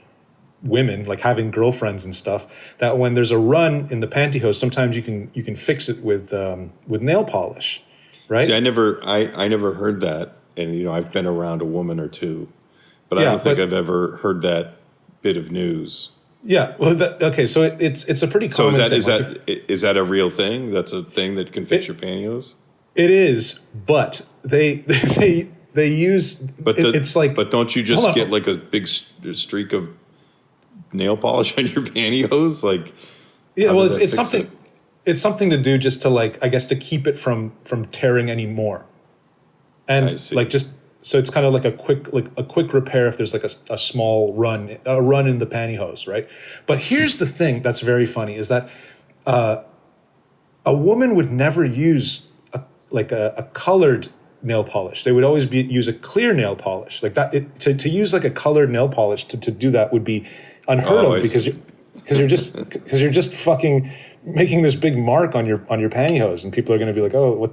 women, like having girlfriends and stuff, that when there's a run in the pantyhose, sometimes you can fix it with nail polish, right? See, I never heard that, and I've been around a woman or two, but I don't think I've ever heard that bit of news. Yeah, well, so it's a pretty common thing. Is that a real thing? That's a thing that can fix your pantyhose? It is, but they use. But don't you just get like a big streak of nail polish on your pantyhose? Like, yeah, well, it's something. It's something to do just to I guess to keep it from tearing anymore, and So it's kind of like a quick repair if there's like a small run in the pantyhose, right? But here's the thing that's very funny is that a woman would never use a colored nail polish. They would always use a clear nail polish like that. To use like a colored nail polish to do that would be unheard of because you're just fucking making this big mark on your pantyhose, and people are going to be like, oh,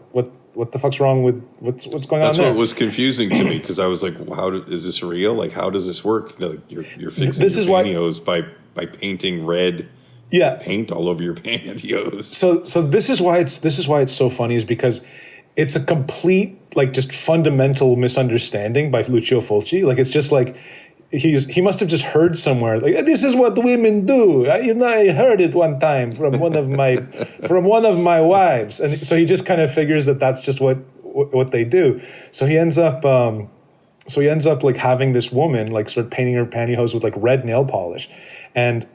what the fuck's wrong with what's going on there? That's what was confusing to me because I was like, well, is this real? Like, how does this work? Like, you're fixing your pantyhose by painting red paint all over your pantyhose. So this is why it's so funny is because it's a complete like just fundamental misunderstanding by Lucio Fulci. Like it's just like he must have just heard somewhere like this is what women do. I heard it one time from one of my wives, and so he just kind of figures that that's just what they do. So he ends up like having this woman like start painting her pantyhose with like red nail polish, and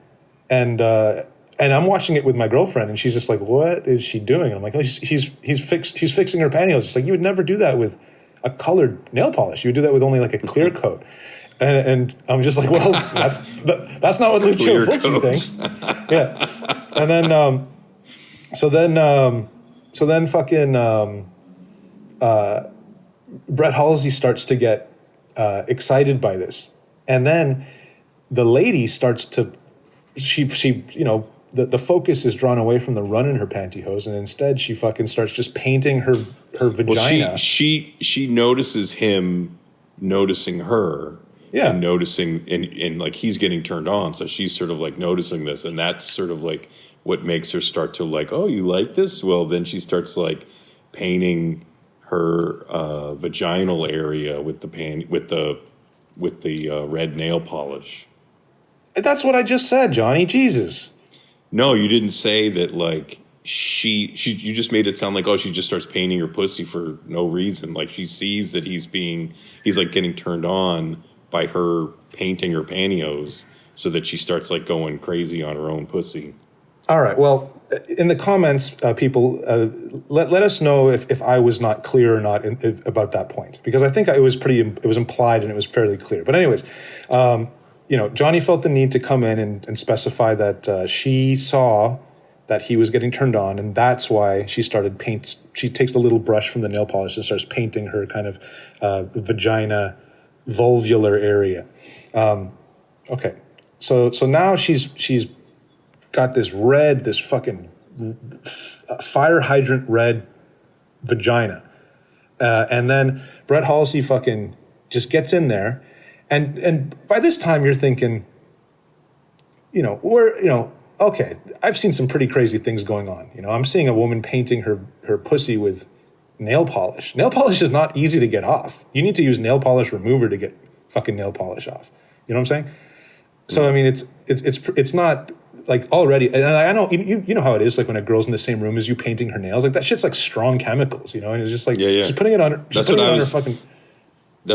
I'm watching it with my girlfriend, and she's just like, "What is she doing?" And I'm like, "Oh, she's fixing her pantyhose." She's like, "You would never do that with a colored nail polish. You would do that with only like a clear coat." And I'm just like, "Well, that's not what Lucio Fulci thinks." Yeah, and then so then fucking Brett Halsey starts to get excited by this, and then the lady starts to she the focus is drawn away from the run in her pantyhose, and instead she fucking starts just painting her vagina. Well, she notices him noticing her, and noticing and like he's getting turned on, so she's sort of like noticing this, and that's sort of like what makes her start to like, oh, you like this? Well, then she starts like painting her vaginal area with the red nail polish. That's what I just said, Johnny. Jesus. No, you didn't say that. Like you just made it sound like, oh, she just starts painting her pussy for no reason. Like she sees that he's like getting turned on by her painting her pantyhose, so that she starts like going crazy on her own pussy. All right. Well, in the comments, people, let us know if I was not clear or not about that point, because I think it was implied and it was fairly clear. But anyways, Johnny felt the need to come in and specify that she saw that he was getting turned on, and that's why she started she takes the little brush from the nail polish and starts painting her kind of vagina vulvular area. Okay. So now she's got this fucking fire hydrant red vagina. And then Brett Halsey fucking just gets in there. And by this time you're thinking, okay, I've seen some pretty crazy things going on. I'm seeing a woman painting her pussy with nail polish. Nail polish is not easy to get off. You need to use nail polish remover to get fucking nail polish off. You know what I'm saying? So I mean, it's not like already. And I know you know how it is. Like when a girl's in the same room as you painting her nails, like that shit's like strong chemicals. And it's just like she's putting it on her. That's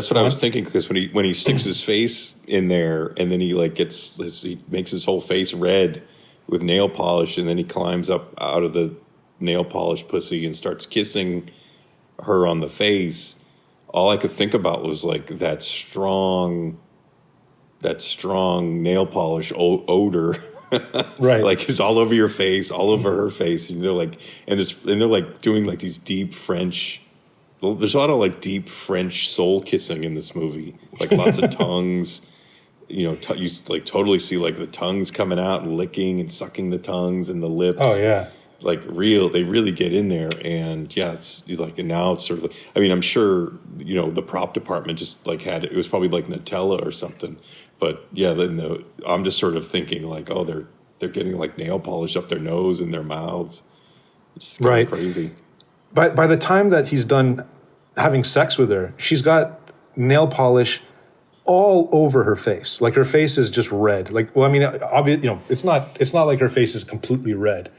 what I was thinking, because when he sticks his face in there, and then he like he makes his whole face red with nail polish, and then he climbs up out of the nail polish pussy and starts kissing her on the face. All I could think about was like that strong nail polish odor, right? Like it's all over your face, all over her face, and they're like doing like these deep French. There's a lot of like deep French soul kissing in this movie, like lots of tongues. You like totally see like the tongues coming out and licking and sucking the tongues and the lips. Oh yeah, like they really get in there, and it's like, and now it's sort of. I mean, I'm sure the prop department just like it was probably like Nutella or something, but yeah, then I'm just sort of thinking like, oh, they're getting like nail polish up their nose and their mouths. It's kind of crazy. By the time that he's done having sex with her, she's got nail polish all over her face. Like her face is just red. Like, well, I mean, obviously, it's not like her face is completely red,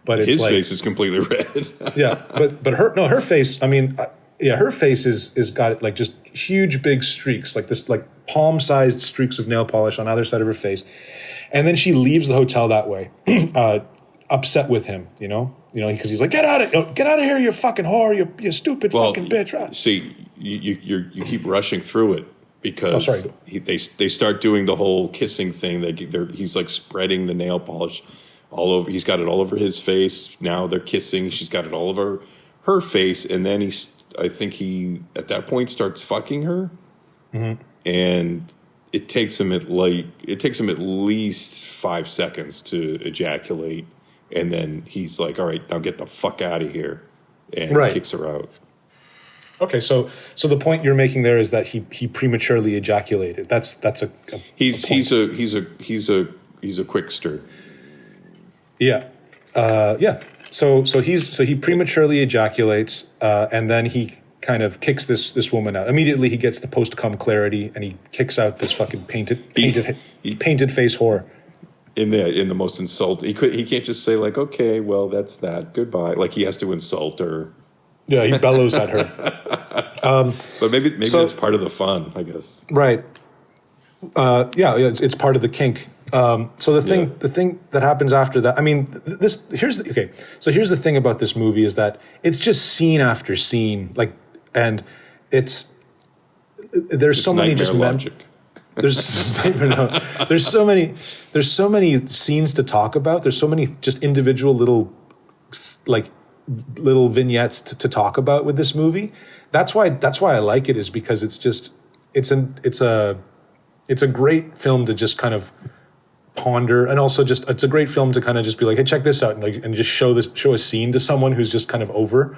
but it's his face is completely red. Yeah, but her face. I mean, her face is got like just huge big streaks, like this, like palm-sized streaks of nail polish on either side of her face, and then she leaves the hotel that way, upset with him. Because he's like, get out of here, you fucking whore, you stupid fucking bitch. Right? See, you keep rushing through it because they start doing the whole kissing thing. He's like spreading the nail polish all over. He's got it all over his face. Now they're kissing. She's got it all over her face, and then I think he at that point starts fucking her, and it takes him at least 5 seconds to ejaculate, and then he's like, "All right, now get the fuck out of here," and kicks her out. Okay, so the point you're making there is that he prematurely ejaculated. That's a he's a quickster. Yeah, yeah. So he prematurely ejaculates, and then he kind of kicks this woman out. Immediately he gets the post-cum clarity, and he kicks out this fucking painted face whore. In the most insult, he can't just say like, okay, well that's that, goodbye. Like he has to insult her. Yeah, he bellows at her. But maybe that's part of the fun, I guess. Right. Yeah, it's part of the kink. So the thing that happens after that, I mean, here's the thing about this movie is that it's just scene after scene, like, and there's so many just logic. There's so many scenes to talk about. There's so many just individual little vignettes to talk about with this movie. That's why I like it, is because it's a great film to just kind of ponder, and also just it's a great film to kind of just be like, hey, check this out, and just show a scene to someone who's just kind of over,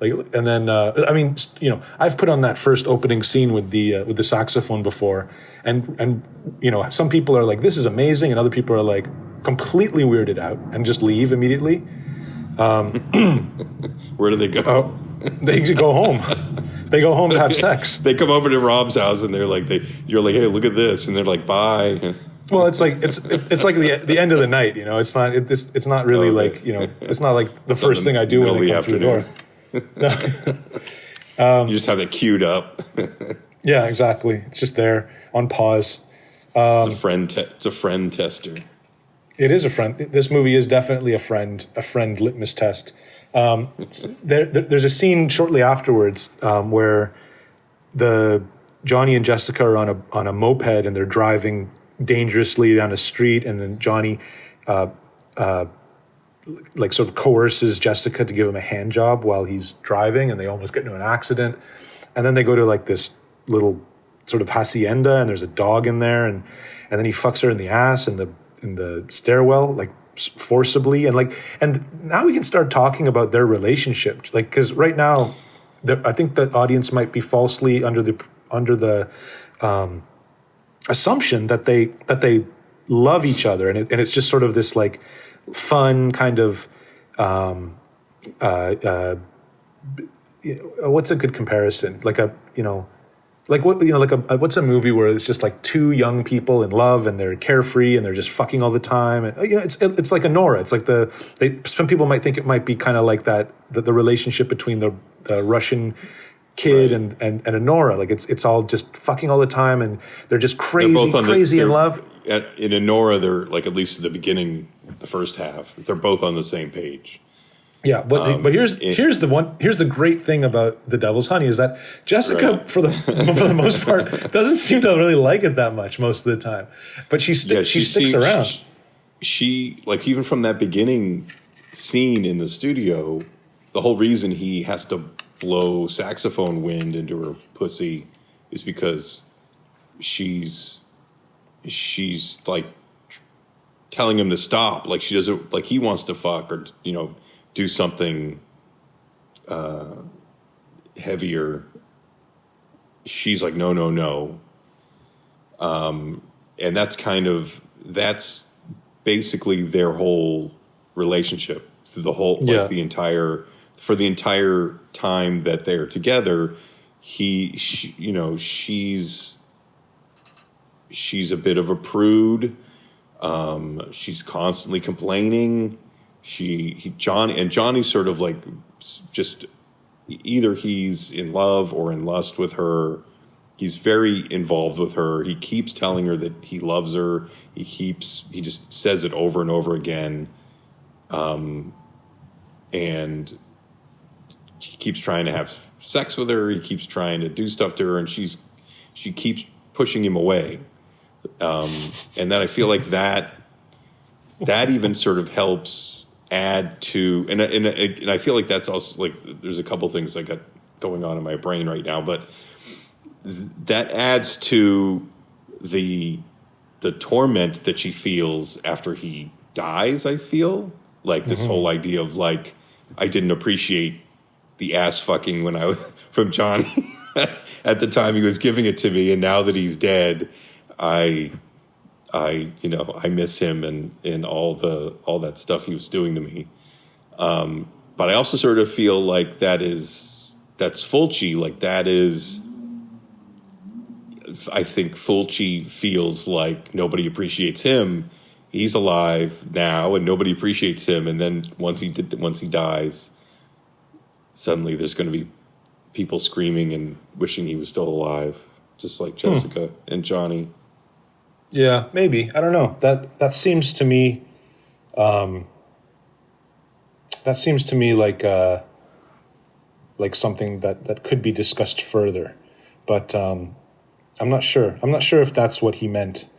like, and then I mean, you know, I've put on that first opening scene with the saxophone before, and you know, some people are like, this is amazing, and other people are like completely weirded out and just leave immediately. Where do they go? They go home. They go home to have sex. They come over to Rob's house and you're like, hey, look at this, and they're like, bye. Well, it's like the end of the night, you know. It's not really like, you know, it's not like the first thing I do when I come through the door. No. You just have it queued up. Yeah, exactly. It's just there on pause. It's a friend tester. It is a friend. This movie is definitely a friend litmus test. There's a scene shortly afterwards where Johnny and Jessica are on a moped, and they're driving dangerously down a street, and then Johnny like sort of coerces Jessica to give him a hand job while he's driving, and they almost get into an accident. And then they go to like this little sort of hacienda, and there's a dog in there, and then he fucks her in the ass in the stairwell, like forcibly, and now we can start talking about their relationship, like, because right now I think the audience might be falsely under the assumption that they love each other, and it's just sort of this like fun kind of what's a good comparison, like a, you know, like what, you know, like what's a movie where it's just like two young people in love and they're carefree and they're just fucking all the time, and you know, it's like a Nora. It's like some people might think it might be kind of like that, the relationship between the Russian kid and a Nora. Like it's all just fucking all the time, and they're just crazy in love. In a Nora, they're like, at least at the beginning, the first half, they're both on the same page. Yeah, but here's the great thing about The Devil's Honey is that Jessica, for the most part, doesn't seem to really like it that much most of the time, but she sticks around. She like, even from that beginning scene in the studio, the whole reason he has to blow saxophone wind into her pussy is because she's like telling him to stop. Like, she doesn't, like, he wants to fuck or, you know, do something heavier. She's like, no. And that's basically their whole relationship through the whole, like, for the entire time that they're together. She's a bit of a prude. She's constantly complaining. Johnny's sort of like, just either he's in love or in lust with her. He's very involved with her. He keeps telling her that he loves her. He just says it over and over again. And he keeps trying to have sex with her. He keeps trying to do stuff to her, and she keeps pushing him away. And then I feel like that even sort of helps add to, and I feel like that's also like there's a couple things I got going on in my brain right now, but that adds to the torment that she feels after he dies. I feel like this whole idea of like, I didn't appreciate the ass fucking when I from Johnny at the time he was giving it to me, and now that he's dead, I miss him and all that stuff he was doing to me. But I also sort of feel like that's Fulci. Like that is, I think Fulci feels like nobody appreciates him. He's alive now, and nobody appreciates him. And then once he dies, suddenly there's going to be people screaming and wishing he was still alive, just like Jessica and Johnny. Yeah, maybe. I don't know. That seems to me. That seems to me like something that could be discussed further, but I'm not sure. I'm not sure if that's what he meant.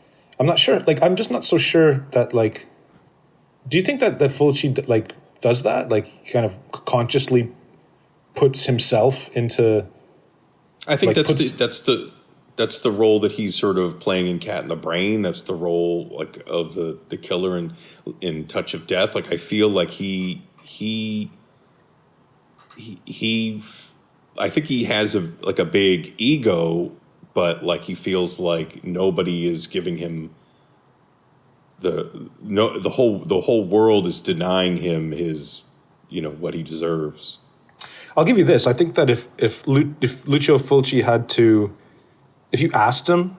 I'm not sure. Like, I'm just not so sure that like. Do you think that Fulci like does that? Like, kind of consciously puts himself into. I think that's the role that he's sort of playing in Cat in the Brain. That's the role like of the killer in Touch of Death. Like I feel like he I think he has a big ego, but like he feels like nobody is giving him the whole world is denying him his what he deserves. I'll give you this. I think that if Lucio Fulci had to. If you asked him,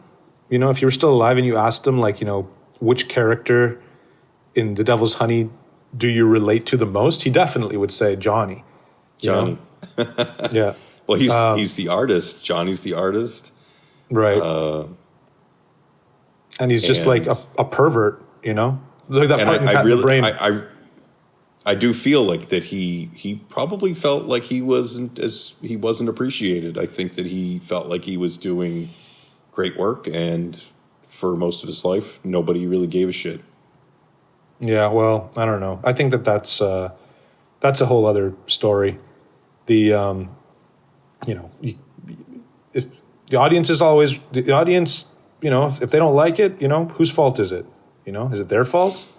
if you were still alive and you asked him, like, which character in The Devil's Honey do you relate to the most, he definitely would say Johnny. Johnny. Yeah. Well, he's the artist. Johnny's the artist. Right. And he's just like a pervert, Like that part in Cat in the Brain. I do feel like that he probably felt like he wasn't appreciated. I think that he felt like he was doing great work, and for most of his life, nobody really gave a shit. Yeah, well, I don't know. I think that's a whole other story. The if the audience is always the audience, if they don't like it, whose fault is it? Is it their fault?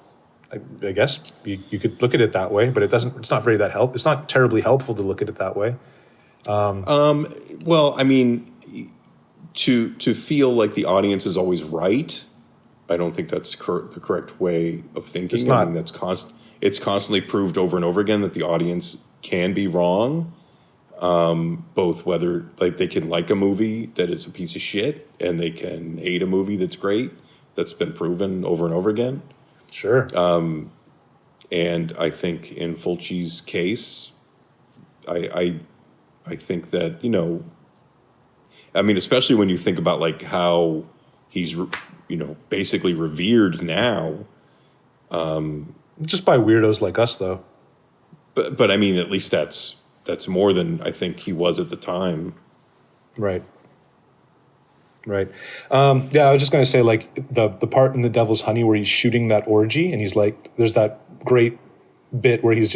I guess you could look at it that way, but it doesn't. It's not very It's not terribly helpful to look at it that way. Well, I mean, to feel like the audience is always right, I don't think that's the correct way of thinking. It's not. I mean, it's constantly proved over and over again that the audience can be wrong. Both whether like they can like a movie that is a piece of shit and they can hate a movie that's great. That's been proven over and over again. Sure. And I think in Fulci's case, I think that, I mean, especially when you think about like how he's, basically revered now. Just by weirdos like us, though. But I mean, at least that's more than I think he was at the time. Right. Right. Yeah, I was just going to say, like, the part in The Devil's Honey where he's shooting that orgy, and he's like, there's that great bit where he's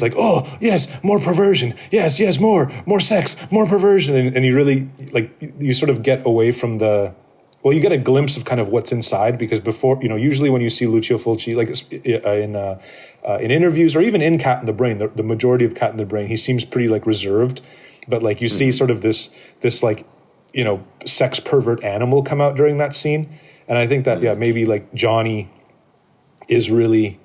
like, oh, yes, more perversion. Yes, more sex, more perversion. And he really, like, you sort of get away from you get a glimpse of kind of what's inside, because before, usually when you see Lucio Fulci, like in interviews or even in Cat in the Brain, the majority of Cat in the Brain, he seems pretty, like, reserved. But, like, you see sort of this like, sex pervert animal come out during that scene. And I think that, maybe like Johnny is really,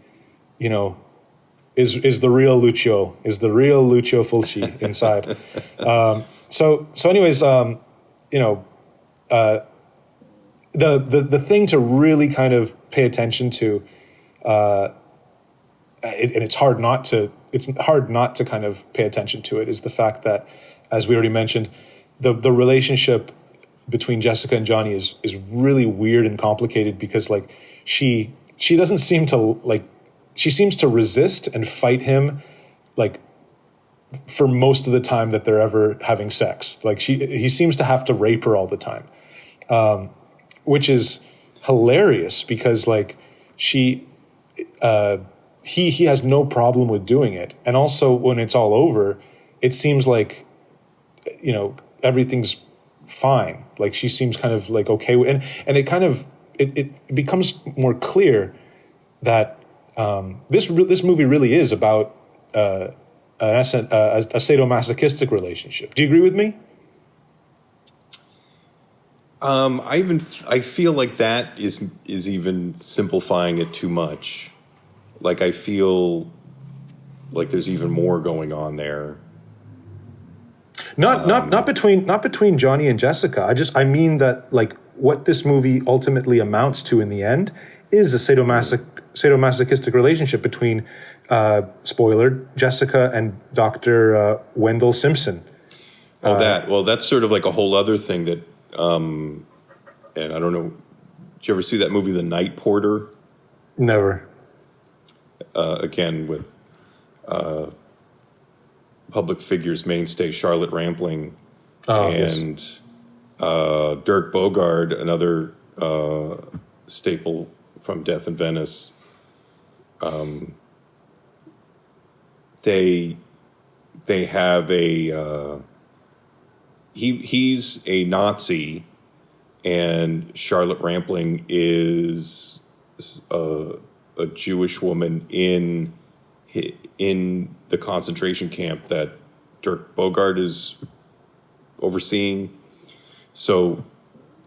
is the real Lucio Fulci inside. So anyways, the thing to really kind of pay attention to, and it's hard not to kind of pay attention to it, is the fact that, as we already mentioned, the relationship between Jessica and Johnny is really weird and complicated, because like she doesn't seem to like, she seems to resist and fight him like for most of the time that they're ever having sex. Like he seems to have to rape her all the time, which is hilarious because like he has no problem with doing it, and also when it's all over, it seems like everything's fine. Like she seems kind of like okay, and it kind of it becomes more clear that this movie really is about a sadomasochistic relationship. Do you agree with me? I feel like that is even simplifying it too much. Like I feel like there's even more going on there. Not between Johnny and Jessica. I mean that like what this movie ultimately amounts to in the end is a sadomasochistic relationship between spoiler Jessica and Dr. Wendell Simpson. That's sort of like a whole other thing that and I don't know, did you ever see that movie The Night Porter? Never. Again with public figures mainstay Charlotte Rampling and yes. Dirk Bogarde, another staple from Death in Venice. They have a he's a Nazi, and Charlotte Rampling is a Jewish woman in the concentration camp that Dirk Bogarde is overseeing. So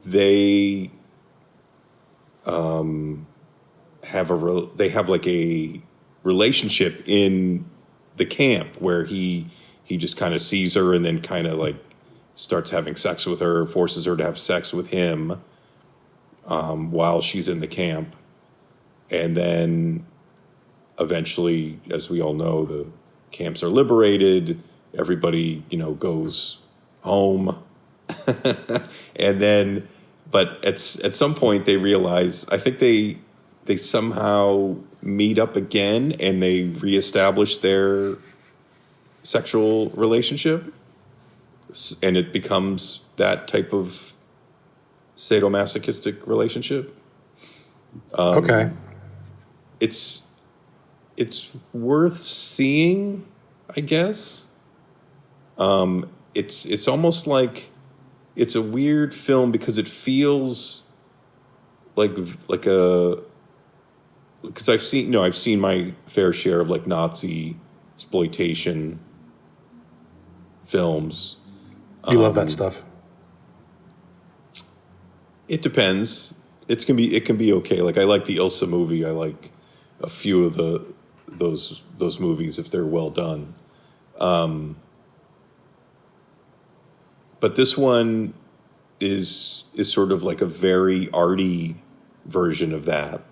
they have like a relationship in the camp where he just kind of sees her and then kind of like starts having sex with her, forces her to have sex with him while she's in the camp. And then eventually, as we all know, the camps are liberated. Everybody, goes home. And then, but at some point they realize, I think they somehow meet up again and they reestablish their sexual relationship. And it becomes that type of sadomasochistic relationship. Okay. It's worth seeing, I guess. It's almost like it's a weird film because it feels like because I've seen my fair share of like Nazi exploitation films. You love that stuff. It depends. It can be okay. Like I like the Ilsa movie. I like a few of those movies if they're well done. But this one is sort of like a very arty version of that.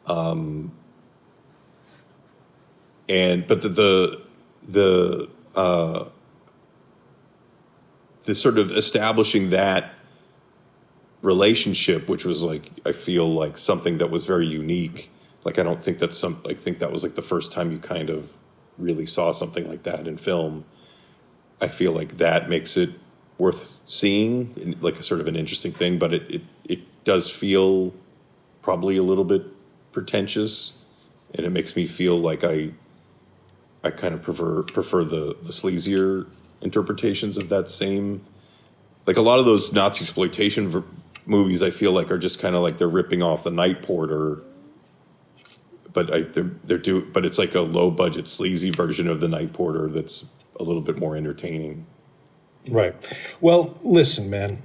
But the sort of establishing that relationship, which was like, I feel like something that was very unique. Like, I think that was like the first time you kind of really saw something like that in film. I feel like that makes it worth seeing, like a sort of an interesting thing, but it does feel probably a little bit pretentious, and it makes me feel like I kind of prefer the sleazier interpretations of that same, like a lot of those Nazi exploitation movies I feel like are just kind of like they're ripping off The Night Porter, but but it's like a low budget sleazy version of The Night Porter that's a little bit more entertaining. Right. Well, listen, man,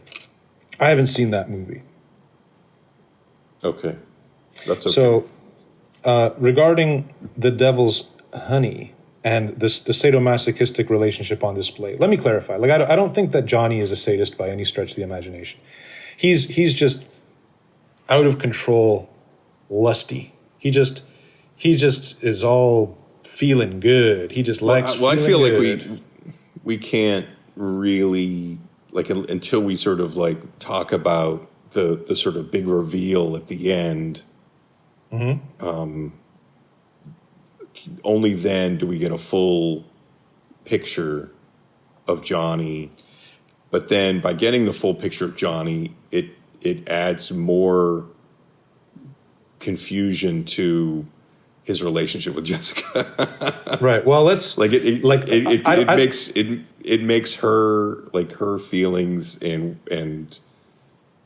I haven't seen that movie. Okay. That's okay. So, regarding The Devil's Honey and the sadomasochistic relationship on display, let me clarify. Like, I don't think that Johnny is a sadist by any stretch of the imagination. He's just out of control, lusty. He just is all feeling good. He just likes. I feel good. like we can't really, like, until we sort of like talk about the sort of big reveal at the end. Mm-hmm. Only then do we get a full picture of Johnny, but then by getting the full picture of Johnny, it adds more confusion to his relationship with Jessica. Right. Well, let's it makes her like her feelings and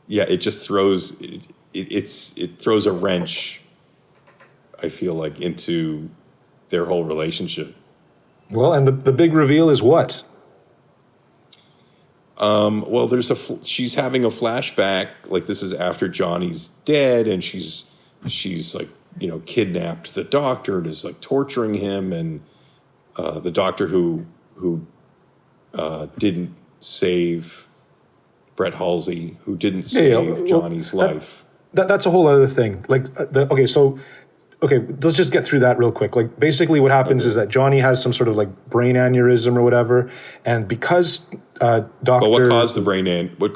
yeah, it just throws it throws a wrench, I feel like, into their whole relationship. Well, and the big reveal is what? Well, she's having a flashback. Like, this is after Johnny's dead, and she's like, kidnapped the doctor and is like torturing him, and the doctor who didn't save Brett Halsey, who didn't save Johnny's life. That's a whole other thing. Like, let's just get through that real quick. Like, basically what happens is that Johnny has some sort of like brain aneurysm or whatever, and because Doctor... But what caused the brain aneurysm? What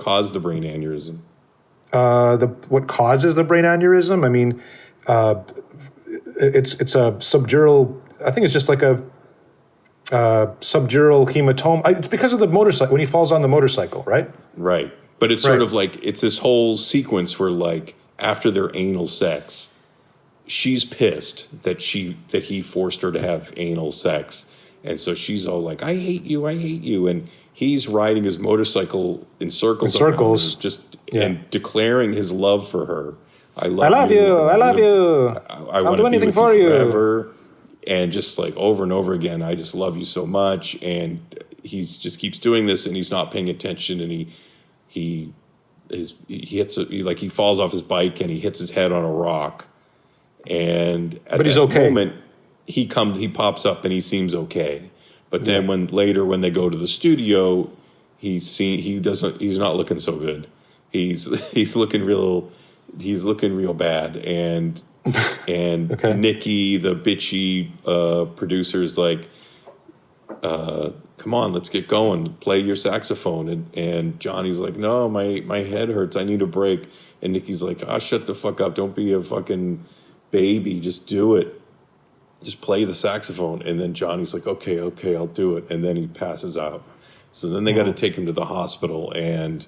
causes the brain aneurysm? I mean, it's a subdural... I think it's just like a subdural hematoma. It's because of the motorcycle, when he falls on the motorcycle, right? Right. But it's sort of like, it's this whole sequence where, like, after their anal sex, she's pissed that he forced her to have anal sex. And so she's all like, I hate you. And he's riding his motorcycle in circles. And declaring his love for her. I love you. I want to be with you forever. And just like over and over again, I just love you so much. And he's just keeps doing this, and he's not paying attention. And he falls off his bike and he hits his head on a rock. And at that moment, he pops up and he seems okay. But then when they go to the studio, he's not looking so good. He's looking real bad. And Nikki, the bitchy producer, is like, come on, let's get going. Play your saxophone. And Johnny's like, no, my head hurts. I need a break. And Nikki's like, shut the fuck up. Don't be a fucking baby. Just do it. Just play the saxophone. And then Johnny's like, okay, I'll do it. And then he passes out. So then they got to take him to the hospital. And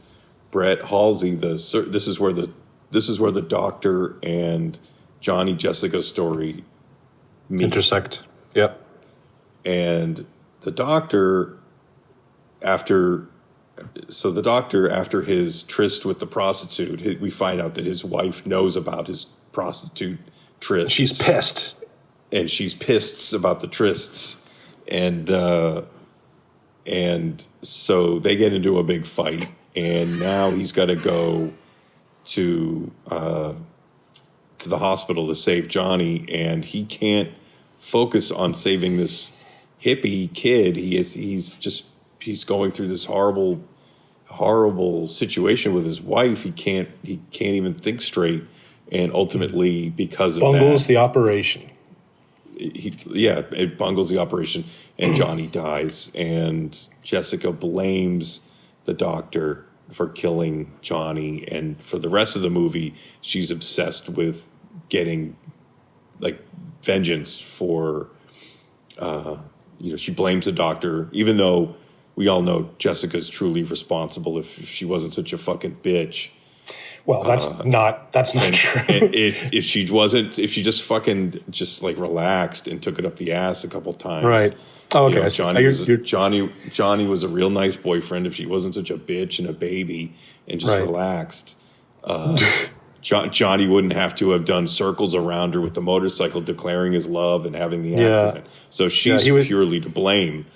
Brett Halsey, this is where the doctor and Johnny Jessica's story meet. Intersect. Yep. And the doctor, after his tryst with the prostitute, we find out that his wife knows about his prostitute trysts. She's pissed. And she's pissed about the trysts. And so they get into a big fight. And now he's got to go to the hospital to save Johnny. And he can't focus on saving this hippie kid. He's going through this horrible situation with his wife. He can't even think straight, and ultimately, because of bungles the operation. It bungles the operation, and Johnny dies. And Jessica blames the doctor for killing Johnny, and for the rest of the movie, she's obsessed with getting like vengeance for. She blames the doctor, even though we all know Jessica's truly responsible. If she wasn't such a fucking bitch. Well, that's not true. And if she just like relaxed and took it up the ass a couple times. Right. Oh, okay. Johnny was a real nice boyfriend. If she wasn't such a bitch and a baby and just relaxed, Johnny wouldn't have to have done circles around her with the motorcycle, declaring his love and having the accident. So she's purely to blame,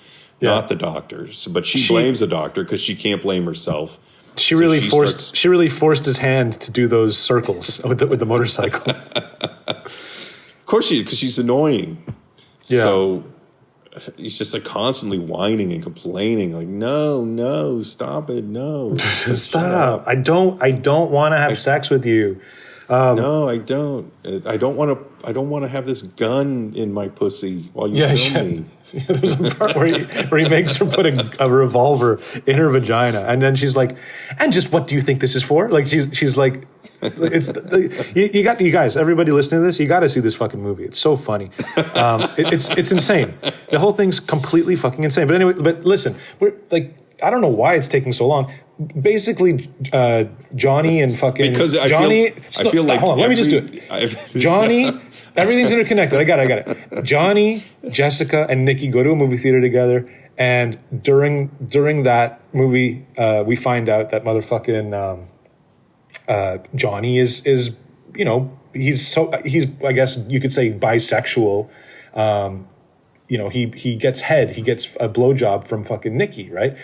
not the doctor. But she blames the doctor because she can't blame herself. She really forced his hand to do those circles with the motorcycle. Of course because she's annoying. Yeah. So he's just like constantly whining and complaining, like, no, stop it, no, stop. I don't want to have sex with you. No, I don't. I don't want to have this gun in my pussy while you film me. Yeah, there's a part where he makes her put a revolver in her vagina, and then she's like, "And just what do you think this is for?" Like she's like, It's you guys, everybody listening to this, you got to see this fucking movie. It's so funny. It's insane. The whole thing's completely fucking insane. But anyway, but listen, we're like, I don't know why it's taking so long. Basically, Johnny and fucking because Johnny. I feel like hold on, let me just do it. Johnny, everything's interconnected. I got it. Johnny, Jessica, and Nikki go to a movie theater together, and during that movie, we find out that motherfucking Johnny is he's I guess you could say bisexual. He gets head. He gets a blowjob from fucking Nikki, right?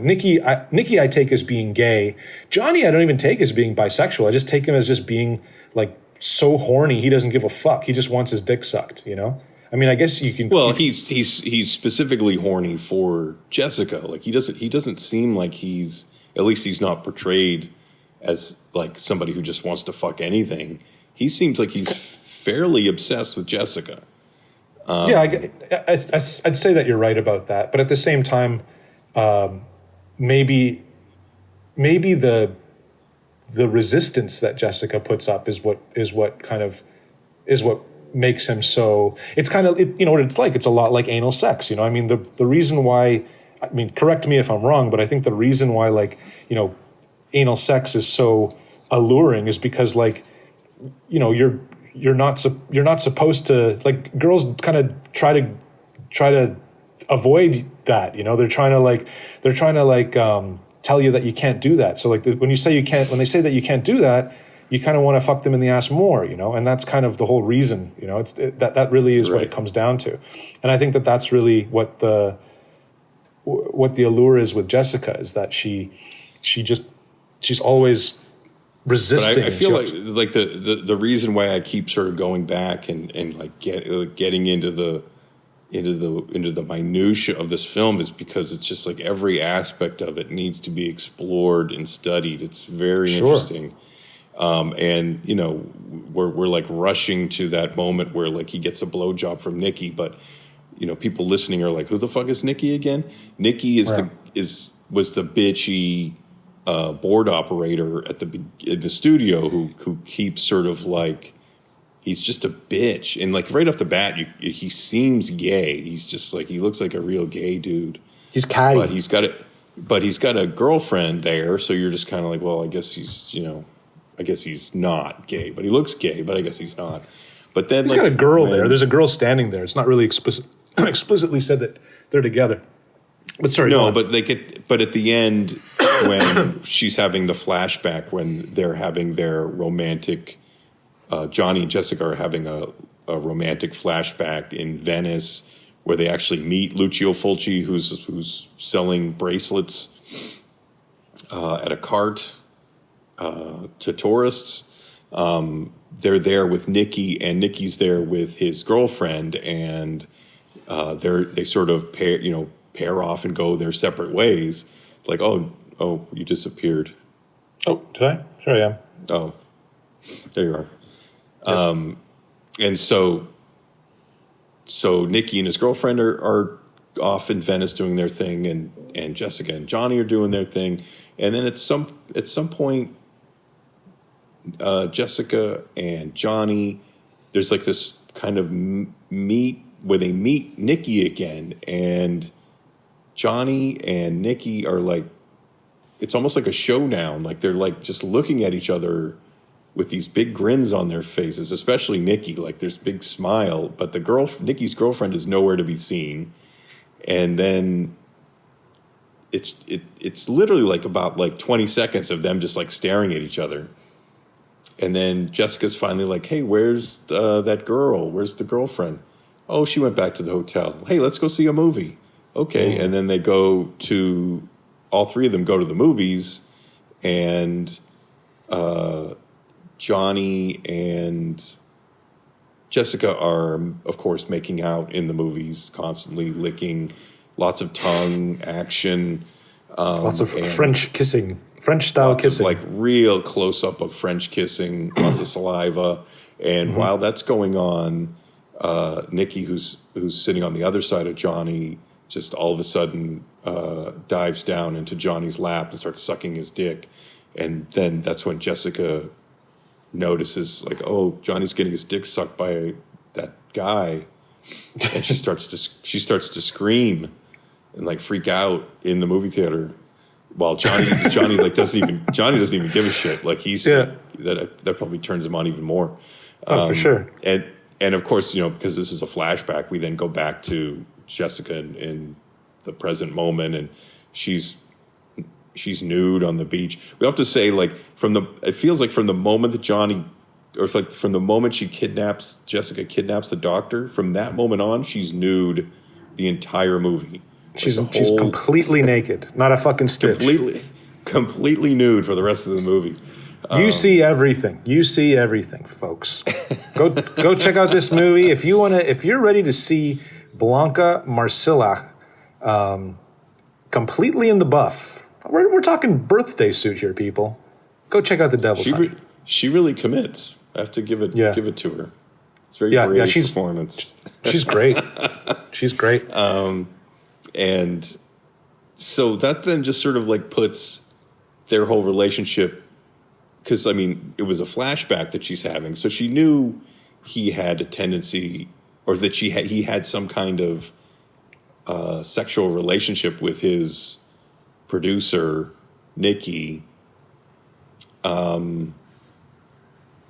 Nikki I take as being gay. Johnny I don't even take as being bisexual. I just take him as just being like so horny. He doesn't give a fuck. He just wants his dick sucked, I mean, I guess you can. Well, he's specifically horny for Jessica. Like he doesn't seem like at least he's not portrayed as like somebody who just wants to fuck anything. He seems like he's fairly obsessed with Jessica. I'd say that you're right about that, but at the same time, maybe the resistance that Jessica puts up is what makes him so. It's kind of what it's like. It's a lot like anal sex. I mean, the reason why. I mean, correct me if I'm wrong, but I think the reason why anal sex is so alluring is because you're not supposed to, like, girls kind of try to avoid that, they're trying to tell you that you can't do that. So like when they say that you can't do that, you kind of want to fuck them in the ass more, and that's kind of the whole reason, that really is what it comes down to. And I think that that's really what the allure is with Jessica, is that she's always resisting. But I feel like the reason why I keep sort of going back and like getting into the minutia of this film is because it's just like every aspect of it needs to be explored and studied. It's very interesting. And we're like rushing to that moment where like he gets a blowjob from Nikki, but people listening are like, who the fuck is Nikki again? Nikki was the bitchy board operator in the studio who keeps sort of like, he's just a bitch. And like right off the bat, he seems gay. He's just like, he looks like a real gay dude. He's catty. But he's got a girlfriend there. So you're just kind of like, well, I guess he's not gay, but he looks gay, but I guess he's not. But then he's got a girl there. There's a girl standing there. It's not really explicitly said that they're together. But sorry. No, but at the end, when she's having the flashback, when they're having their romantic, Johnny and Jessica are having a romantic flashback in Venice, where they actually meet Lucio Fulci, who's selling bracelets at a cart to tourists. They're there with Nikki, and Nikki's there with his girlfriend, and they sort of pair off and go their separate ways. Like, oh, you disappeared. Oh, did I? Sure I am. Oh, there you are. Yep. And so Nikki and his girlfriend are off in Venice doing their thing, and Jessica and Johnny are doing their thing. And then at some point, Jessica and Johnny, there's like this kind of meet where they meet Nikki again, and Johnny and Nikki are like, it's almost like a showdown. Like they're like just looking at each other with these big grins on their faces, especially Nikki. Like there's big smile, but Nikki's girlfriend is nowhere to be seen. And then it's literally like about like 20 seconds of them just like staring at each other. And then Jessica's finally like, hey, where's that girl? Where's the girlfriend? Oh, she went back to the hotel. Hey, let's go see a movie. Okay. And then all three of them go to the movies, and Johnny and Jessica are, of course, making out in the movies, constantly licking, lots of tongue action. Lots of French kissing, French-style kissing. Like real close-up of French kissing, lots of saliva. And while that's going on, Nikki, who's sitting on the other side of Johnny, just all of a sudden dives down into Johnny's lap and starts sucking his dick. And then that's when Jessica notices like, oh, Johnny's getting his dick sucked by that guy, and she starts to scream and like freak out in the movie theater, while Johnny like doesn't even give a shit. Like that probably turns him on even more. For sure. And of course, because this is a flashback, we then go back to Jessica in the present moment, and she's nude on the beach. We have to say, like, it feels like from the moment that from the moment Jessica kidnaps the doctor, from that moment on, she's nude the entire movie. She's completely naked, not a fucking stitch. Completely nude for the rest of the movie. You see everything. You see everything, folks. Go check out this movie if you're ready to see Blanca Marcilla completely in the buff. We're talking birthday suit here, people. Go check out The Devil's Hunt. She really commits. I have to give it to her. It's very brave performance. She's great. She's great. And so that then just sort of like puts their whole relationship, because I mean it was a flashback that she's having, so she knew he had a tendency, or that he had some kind of sexual relationship with his producer Nikki,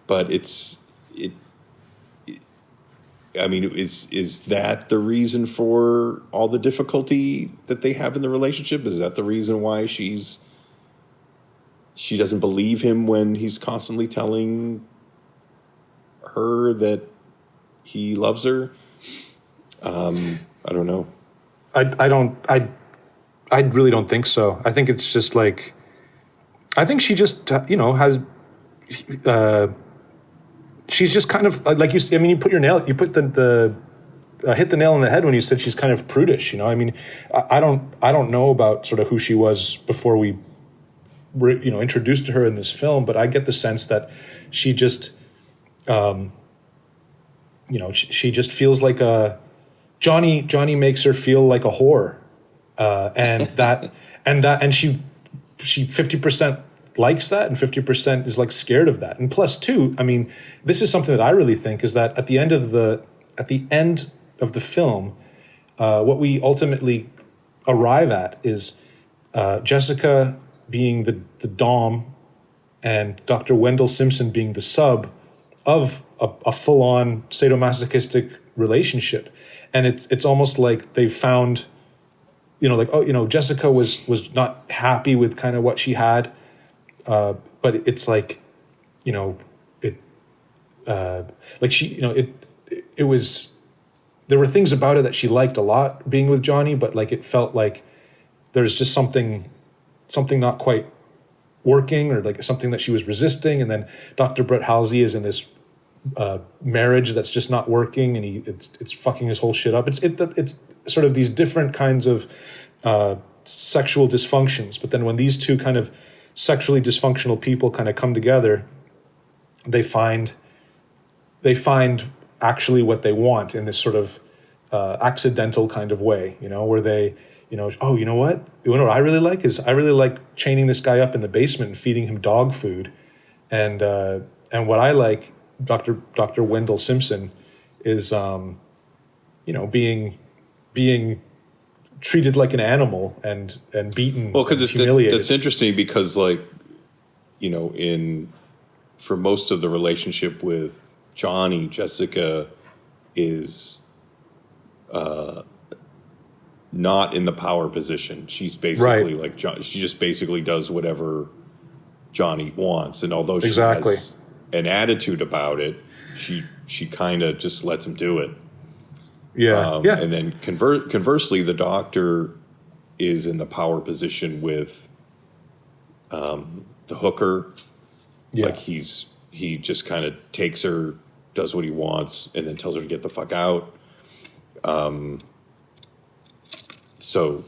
but is that the reason for all the difficulty that they have in the relationship? Is that the reason why she doesn't believe him when he's constantly telling her that he loves her? I don't know. I really don't think so. I think it's just like, I think she just, has, she's just kind of like you put the hit the nail on the head when you said she's kind of prudish. I mean, I don't know about sort of who she was before we were, introduced to her in this film, but I get the sense that she just, she just feels like Johnny makes her feel like a whore. And she 50% likes that, and 50% is like scared of that. And plus too, I mean, this is something that I really think is that at the end of the film, what we ultimately arrive at is Jessica being the dom and Dr. Wendell Simpson being the sub of a full-on sadomasochistic relationship. And it's almost like they've found, Jessica was not happy with kind of what she had, but it's like, it was, there were things about it that she liked a lot being with Johnny, but like it felt like there's just something not quite working, or like something that she was resisting. And then Dr. Brett Halsey is in this marriage that's just not working, and it's fucking his whole shit up. It's sort of these different kinds of sexual dysfunctions. But then when these two kind of sexually dysfunctional people kind of come together, they find actually what they want in this sort of accidental kind of way, where they, oh, you know what I really like is I really like chaining this guy up in the basement and feeding him dog food. And what I like, Dr. Wendell Simpson, is, being treated like an animal and beaten. Well, because humiliated. That's interesting because, like, for most of the relationship with Johnny, Jessica is not in the power position. She's basically like John. She just basically does whatever Johnny wants, and although she has an attitude about it, she kind of just lets him do it. Yeah. And then conversely, the doctor is in the power position with the hooker. Yeah. Like he just kind of takes her, does what he wants, and then tells her to get the fuck out. So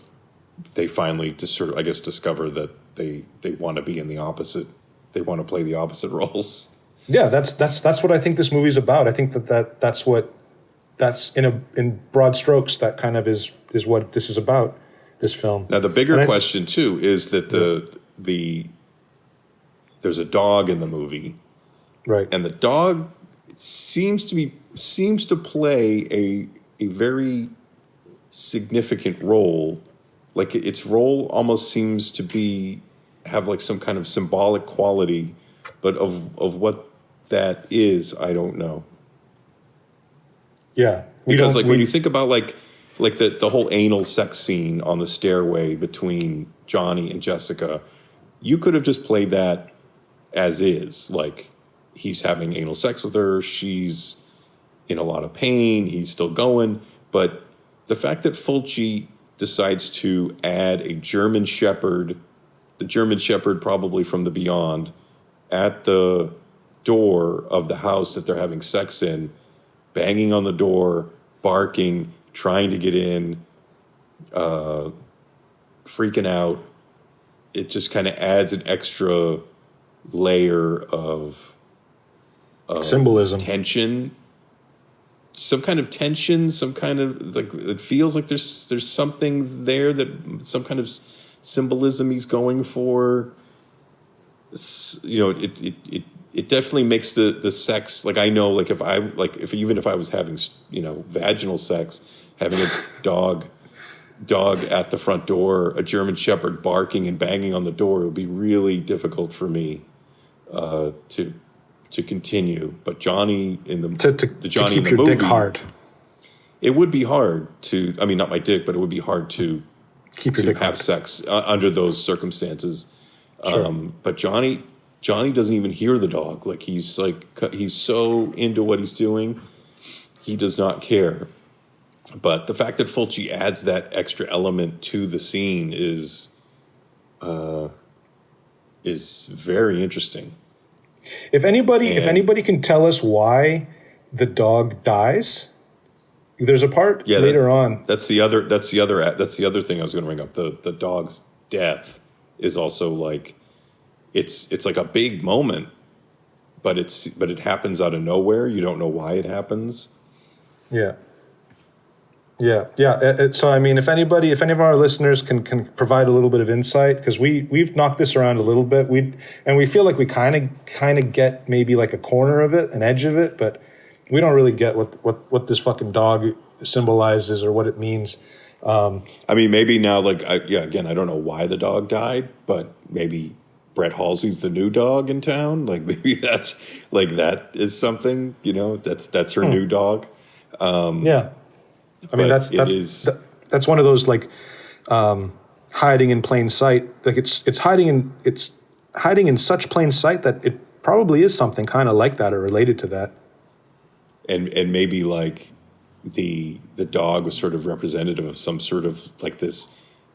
they finally just sort of, I guess, discover that they want to be in the opposite. They want to play the opposite roles. Yeah, that's what I think this movie's about. I think that's in broad strokes, that kind of is what this is about, this film. Now the bigger question too is that there's a dog in the movie. Right. And the dog seems to play a very significant role. Like its role almost seems to have like some kind of symbolic quality, but of what that is, I don't know. Yeah. Because like when you think about like the whole anal sex scene on the stairway between Johnny and Jessica, you could have just played that as is. Like he's having anal sex with her, she's in a lot of pain, he's still going. But the fact that Fulci decides to add a German Shepherd, the German Shepherd probably from the Beyond, at the door of the house that they're having sex in, banging on the door, barking, trying to get in, freaking out. It just kind of adds an extra layer of symbolism, tension, some kind of tension, some kind of like it feels like there's something there, that some kind of symbolism he's going for. You know, it definitely makes the sex, like I know, like if even if I was having, you know, vaginal sex, having a dog at the front door, a German Shepherd barking and banging on the door, it would be really difficult for me to continue. But Johnny in the Johnny in the movie, dick hard. It would be hard to, I mean, not my dick, but it would be hard to keep your dick have hard. sex under those circumstances. Sure. But Johnny doesn't even hear the dog. Like he's so into what he's doing, he does not care. But the fact that Fulci adds that extra element to the scene is very interesting. If anybody can tell us why the dog dies, there's a part later on. That's the other thing I was going to bring up. The dog's death is also like it's like a big moment, but it happens out of nowhere. You don't know why it happens. Yeah. So I mean, if any of our listeners can provide a little bit of insight, because we've knocked this around a little bit, we feel like we kind of get maybe like a corner of it, an edge of it, but we don't really get what this fucking dog symbolizes or what it means. I mean, maybe now, again, I don't know why the dog died, but maybe Brett Halsey's the new dog in town. Like maybe that's like that is something, you know, that's her new dog. Yeah. I mean, that's one of those like hiding in plain sight. Like it's hiding in such plain sight that it probably is something kind of like that or related to that. And maybe like the dog was sort of representative of some sort of like this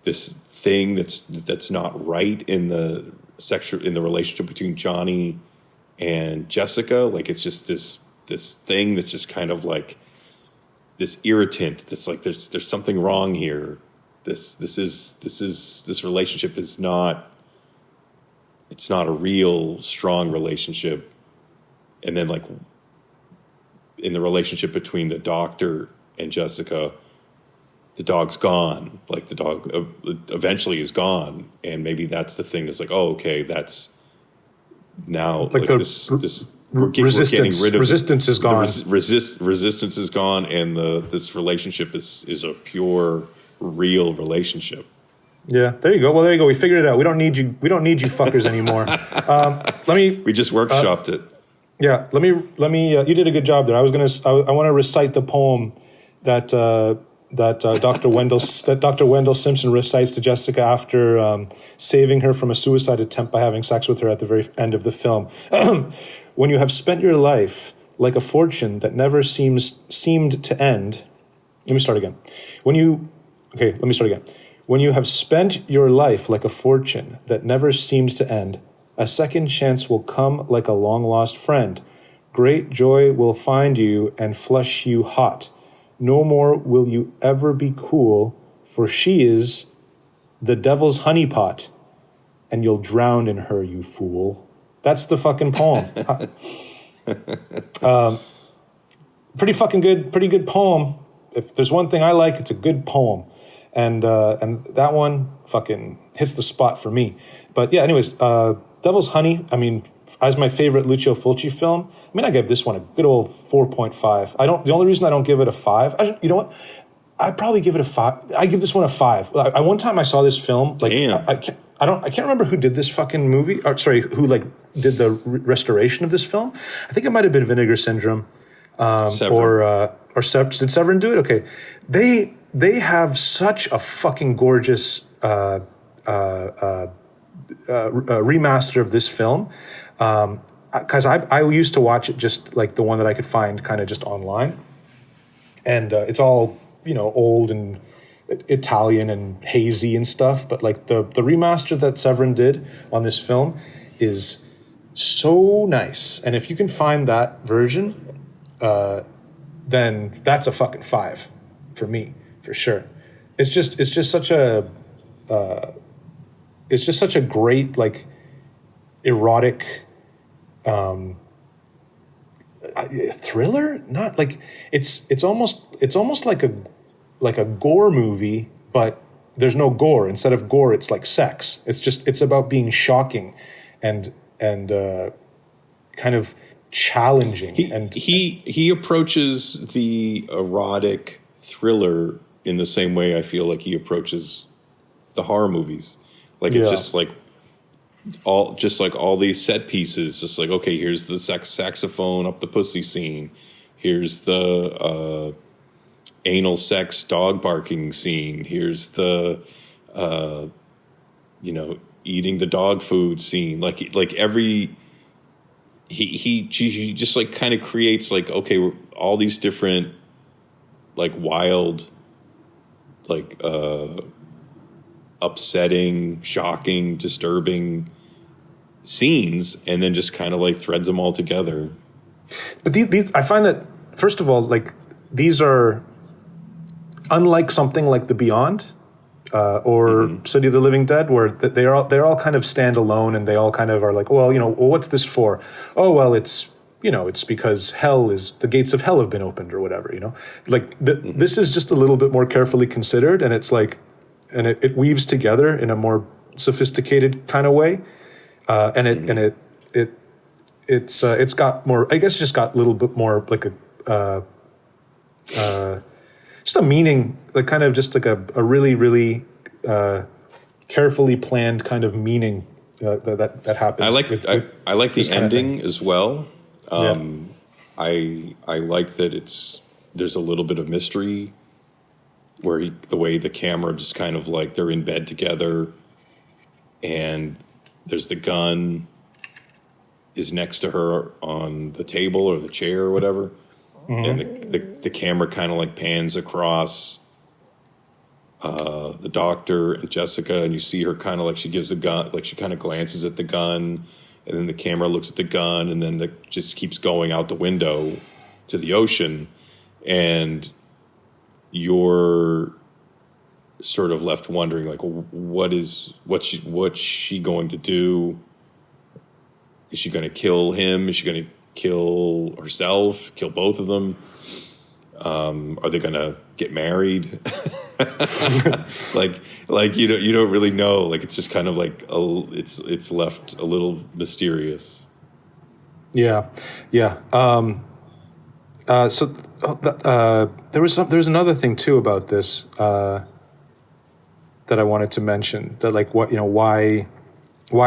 thing that's not right in the relationship between Johnny and Jessica. Like it's just this thing that's just kind of like this irritant that's like there's something wrong here. This relationship is not, it's not a real strong relationship. And then like in the relationship between the doctor and Jessica, the dog's gone. Like the dog eventually is gone, and maybe that's the thing that's like, oh, okay, that's now like this resistance is gone. Resistance is gone, and this relationship is a pure, real relationship. Yeah, there you go. Well, there you go. We figured it out. We don't need you fuckers anymore. We just workshopped it. Yeah, let me. You did a good job there. I want to recite the poem that Dr. Wendell Simpson recites to Jessica after saving her from a suicide attempt by having sex with her at the very end of the film. When you have spent your life like a fortune that never seemed to end. Let me start again. When you have spent your life like a fortune that never seemed to end, a second chance will come like a long-lost friend. Great joy will find you and flush you hot. No more will you ever be cool, for she is the devil's honeypot, and you'll drown in her, you fool. That's the fucking poem. Pretty good poem. If there's one thing I like, it's a good poem. And that one fucking hits the spot for me. But yeah, anyways, Devil's Honey, I mean, as my favorite Lucio Fulci film, I mean, I give this one a good old 4.5. The only reason I don't give it a 5, you know what? I'd probably give it a 5. I give this one a 5. One time I saw this film, like Damn. I can't remember who did this fucking movie. Or sorry, who like did the restoration of this film? I think it might have been Vinegar Syndrome, Severin. or did Severin do it? Okay, they have such a fucking gorgeous remaster of this film. Because I used to watch it just like the one that I could find kind of just online, and it's all old and Italian and hazy and stuff. But like the remaster that Severin did on this film is so nice, and if you can find that version, then that's a fucking 5 for me for sure. It's just such a great like erotic thriller. Not like it's almost like a gore movie, but there's no gore. Instead of gore, it's like sex. It's about being shocking and kind of challenging. He approaches the erotic thriller in the same way I feel like he approaches the horror movies. Like it's just like all these set pieces, just like, okay, here's the saxophone up the pussy scene. Here's the anal sex dog barking scene. Here's the eating the dog food scene. Like every he just like kind of creates like, okay, all these different like wild, like upsetting, shocking, disturbing scenes, and then just kind of like threads them all together. But I find that, first of all, like these are unlike something like The Beyond or City of the Living Dead, where they're all kind of stand alone, and they all kind of are like, well, what's this for? Oh, well, it's because the gates of hell have been opened or whatever, like this is just a little bit more carefully considered, and it's like, and it weaves together in a more sophisticated kind of way. It's got more, I guess, just got a little bit more like just a meaning, like kind of just like a really, really carefully planned kind of meaning that happens. I like the ending as well. Yeah. I like that there's a little bit of mystery where the way the camera just kind of like they're in bed together, and there's the gun is next to her on the table or the chair or whatever. And the camera kind of like pans across the doctor and Jessica, and you see her kind of like she gives the gun, like she kind of glances at the gun, and then the camera looks at the gun, and then just keeps going out the window to the ocean, and you're sort of left wondering like, what's she going to do? Is she going to kill him? Is she going to kill herself? Kill both of them? Are they going to get married? like you don't really know. Like it's just kind of like it's left a little mysterious. Yeah. There's another thing too about this that I wanted to mention, that like why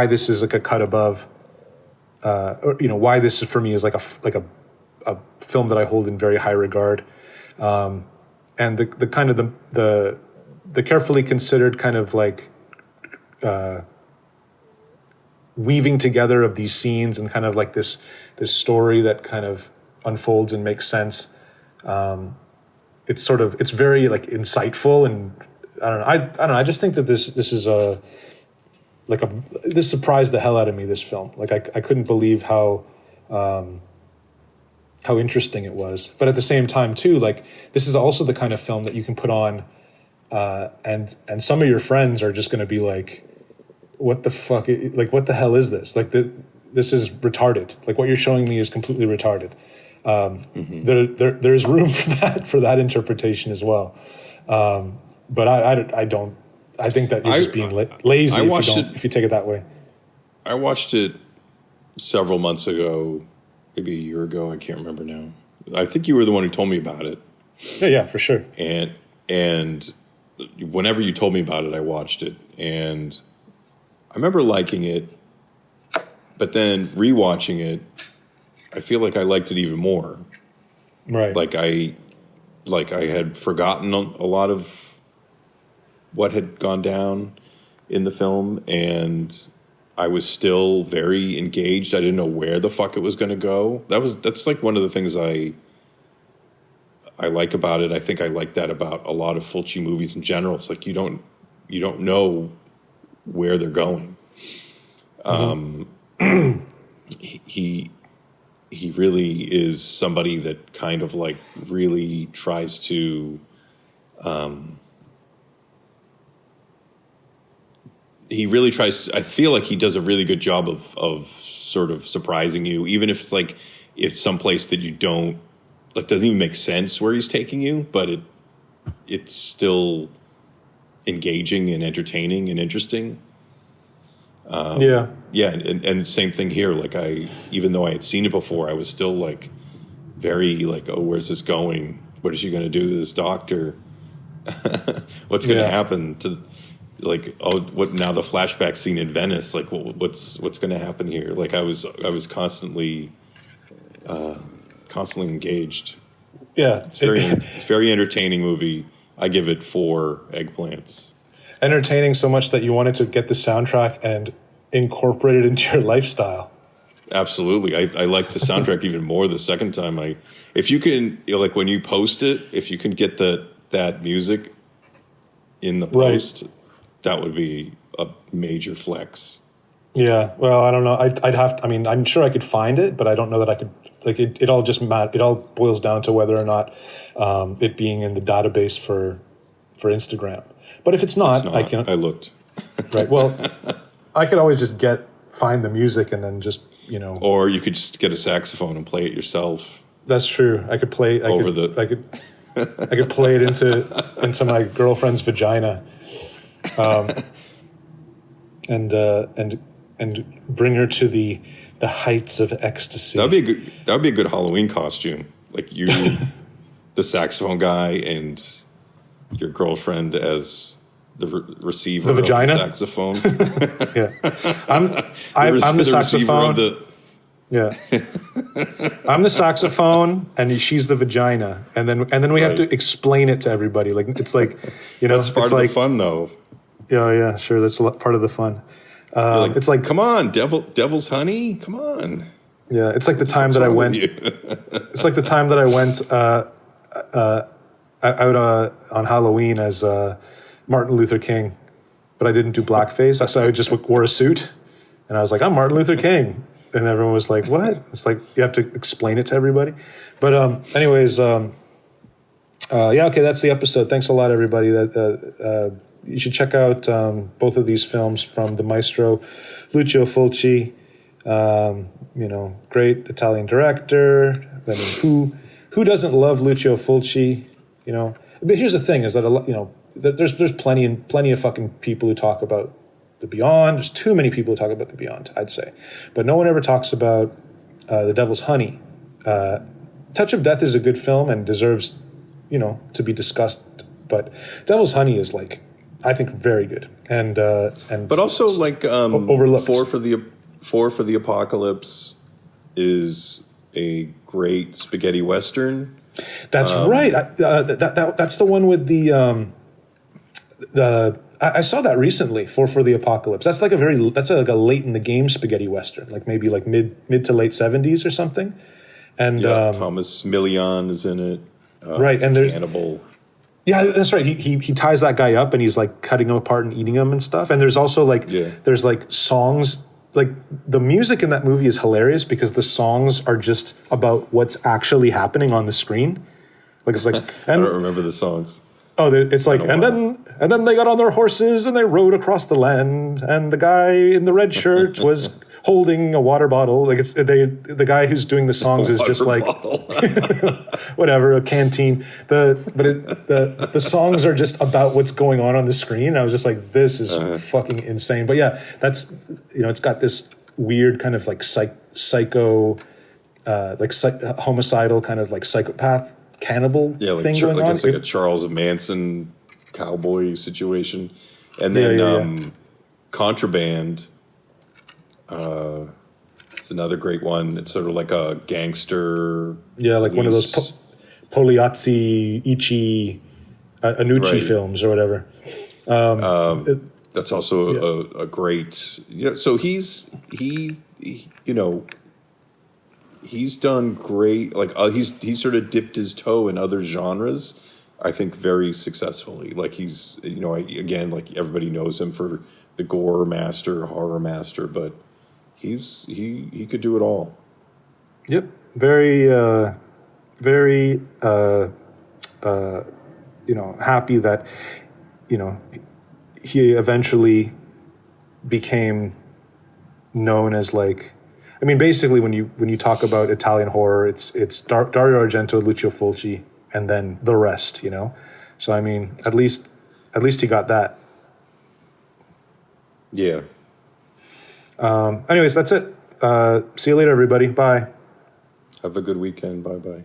this is like a cut above, or why this for me is like a film that I hold in very high regard, and the kind of the carefully considered kind of like weaving together of these scenes, and kind of like this story that kind of unfolds and makes sense. It's very like insightful, and I don't know. I just think that this is this surprised the hell out of me, this film. Like I couldn't believe how interesting it was. But at the same time too, like this is also the kind of film that you can put on and some of your friends are just going to be like, what the fuck, like what the hell is this? Like this is retarded. Like what you're showing me is completely retarded. There's room for that interpretation as well. But I don't. I think that you're just being lazy if you take it that way. I watched it several months ago, maybe a year ago, I can't remember now. I think you were the one who told me about it. Yeah, for sure. And whenever you told me about it, I watched it, and I remember liking it. But then rewatching it, I feel like I liked it even more. Right. Like I had forgotten a lot of what had gone down in the film, and I was still very engaged. I didn't know where the fuck it was going to go. That's like one of the things I like about it. I think I like that about a lot of Fulci movies in general. It's like you don't know where they're going. He really is somebody that kind of like really tries to I feel like he does a really good job of sort of surprising you, even if it's like it's someplace that you don't like, doesn't even make sense where he's taking you, but it's still engaging and entertaining and interesting. Yeah, and same thing here. Like even though I had seen it before, I was still like very like, oh, where's this going? What is she going to do to this doctor? What's going to happen to, like, oh, what now? The flashback scene in Venice, like, what's going to happen here? Like, I was constantly engaged. Yeah, it's very entertaining movie. I give it 4 eggplants. Entertaining so much that you wanted to get the soundtrack and incorporate it into your lifestyle. Absolutely. I like the soundtrack even more the second time. If you can, like when you post it, if you can get that music in the post, that would be a major flex. Yeah. Well, I don't know. I'd have to, I mean, I'm sure I could find it, but I don't know that I could, like it all just it all boils down to whether or not it being in the database for Instagram. But if it's not, I can. I looked. Right. Well, I could always just find the music and then just, Or you could just get a saxophone and play it yourself. That's true. I could play. I could play it into my girlfriend's vagina, and bring her to the heights of ecstasy. That'd be a good Halloween costume. Like you, the saxophone guy, and your girlfriend as the receiver, the vagina? Of the saxophone. Yeah, I'm the saxophone. Yeah, I'm the saxophone, and she's the vagina, and then we have to explain it to everybody. Like it's like, that's part of the fun, though. Yeah, sure. That's part of the fun. It's like, come on, devil's honey, come on. Yeah, it's like the time that I went. It's like the time that I went out on Halloween as Martin Luther King, but I didn't do blackface. So I just wore a suit, and I was like, I'm Martin Luther King. And everyone was like, what? It's like you have to explain it to everybody. But anyways, okay, that's the episode. Thanks a lot, everybody. You should check out both of these films from the maestro, Lucio Fulci. Great Italian director. I mean, who doesn't love Lucio Fulci? But here's the thing: is that there's plenty of fucking people who talk about the Beyond. There's too many people who talk about the Beyond, I'd say, but no one ever talks about The Devil's Honey. Touch of Death is a good film and deserves, to be discussed. But Devil's Honey is I think very good and but also overlooked. Four for the Apocalypse is a great spaghetti western. That's right. That's the one with the I saw that recently. Four for the Apocalypse. That's like a late in the game spaghetti western, maybe mid to late 70s or something. And Thomas Millian is in it. Right, and cannibal. Yeah, that's right. He ties that guy up and he's cutting him apart and eating him and stuff. And there's also there's songs. The music in that movie is hilarious because the songs are just about what's actually happening on the screen. It's like I don't remember the songs. Oh, it's and then they got on their horses and they rode across the land, and the guy in the red shirt was holding a water bottle. The guy who's doing the songs is just whatever, a canteen. The songs are just about what's going on the screen. I was just like, this is fucking insane. But yeah, that's it's got this weird kind of psycho, homicidal kind of like psychopath cannibal Yeah, like, thing going on. it's like a Charles Manson cowboy situation. And then Contraband, it's another great one. It's sort of like a gangster. like one of those Poliazzi, Ichi, Anucci films or whatever. That's also a great, so he's done great. Like he's sort of dipped his toe in other genres, I think, very successfully. Like he's, again, like everybody knows him for the gore master, horror master, but he could do it all. Yep. Very, very, happy that, he eventually became known as like, I mean, basically when you talk about Italian horror, it's Dario Argento, Lucio Fulci, and then the rest, So I mean, at least he got that. Yeah. Anyways, that's it. See you later, everybody. Bye. Have a good weekend. Bye-bye.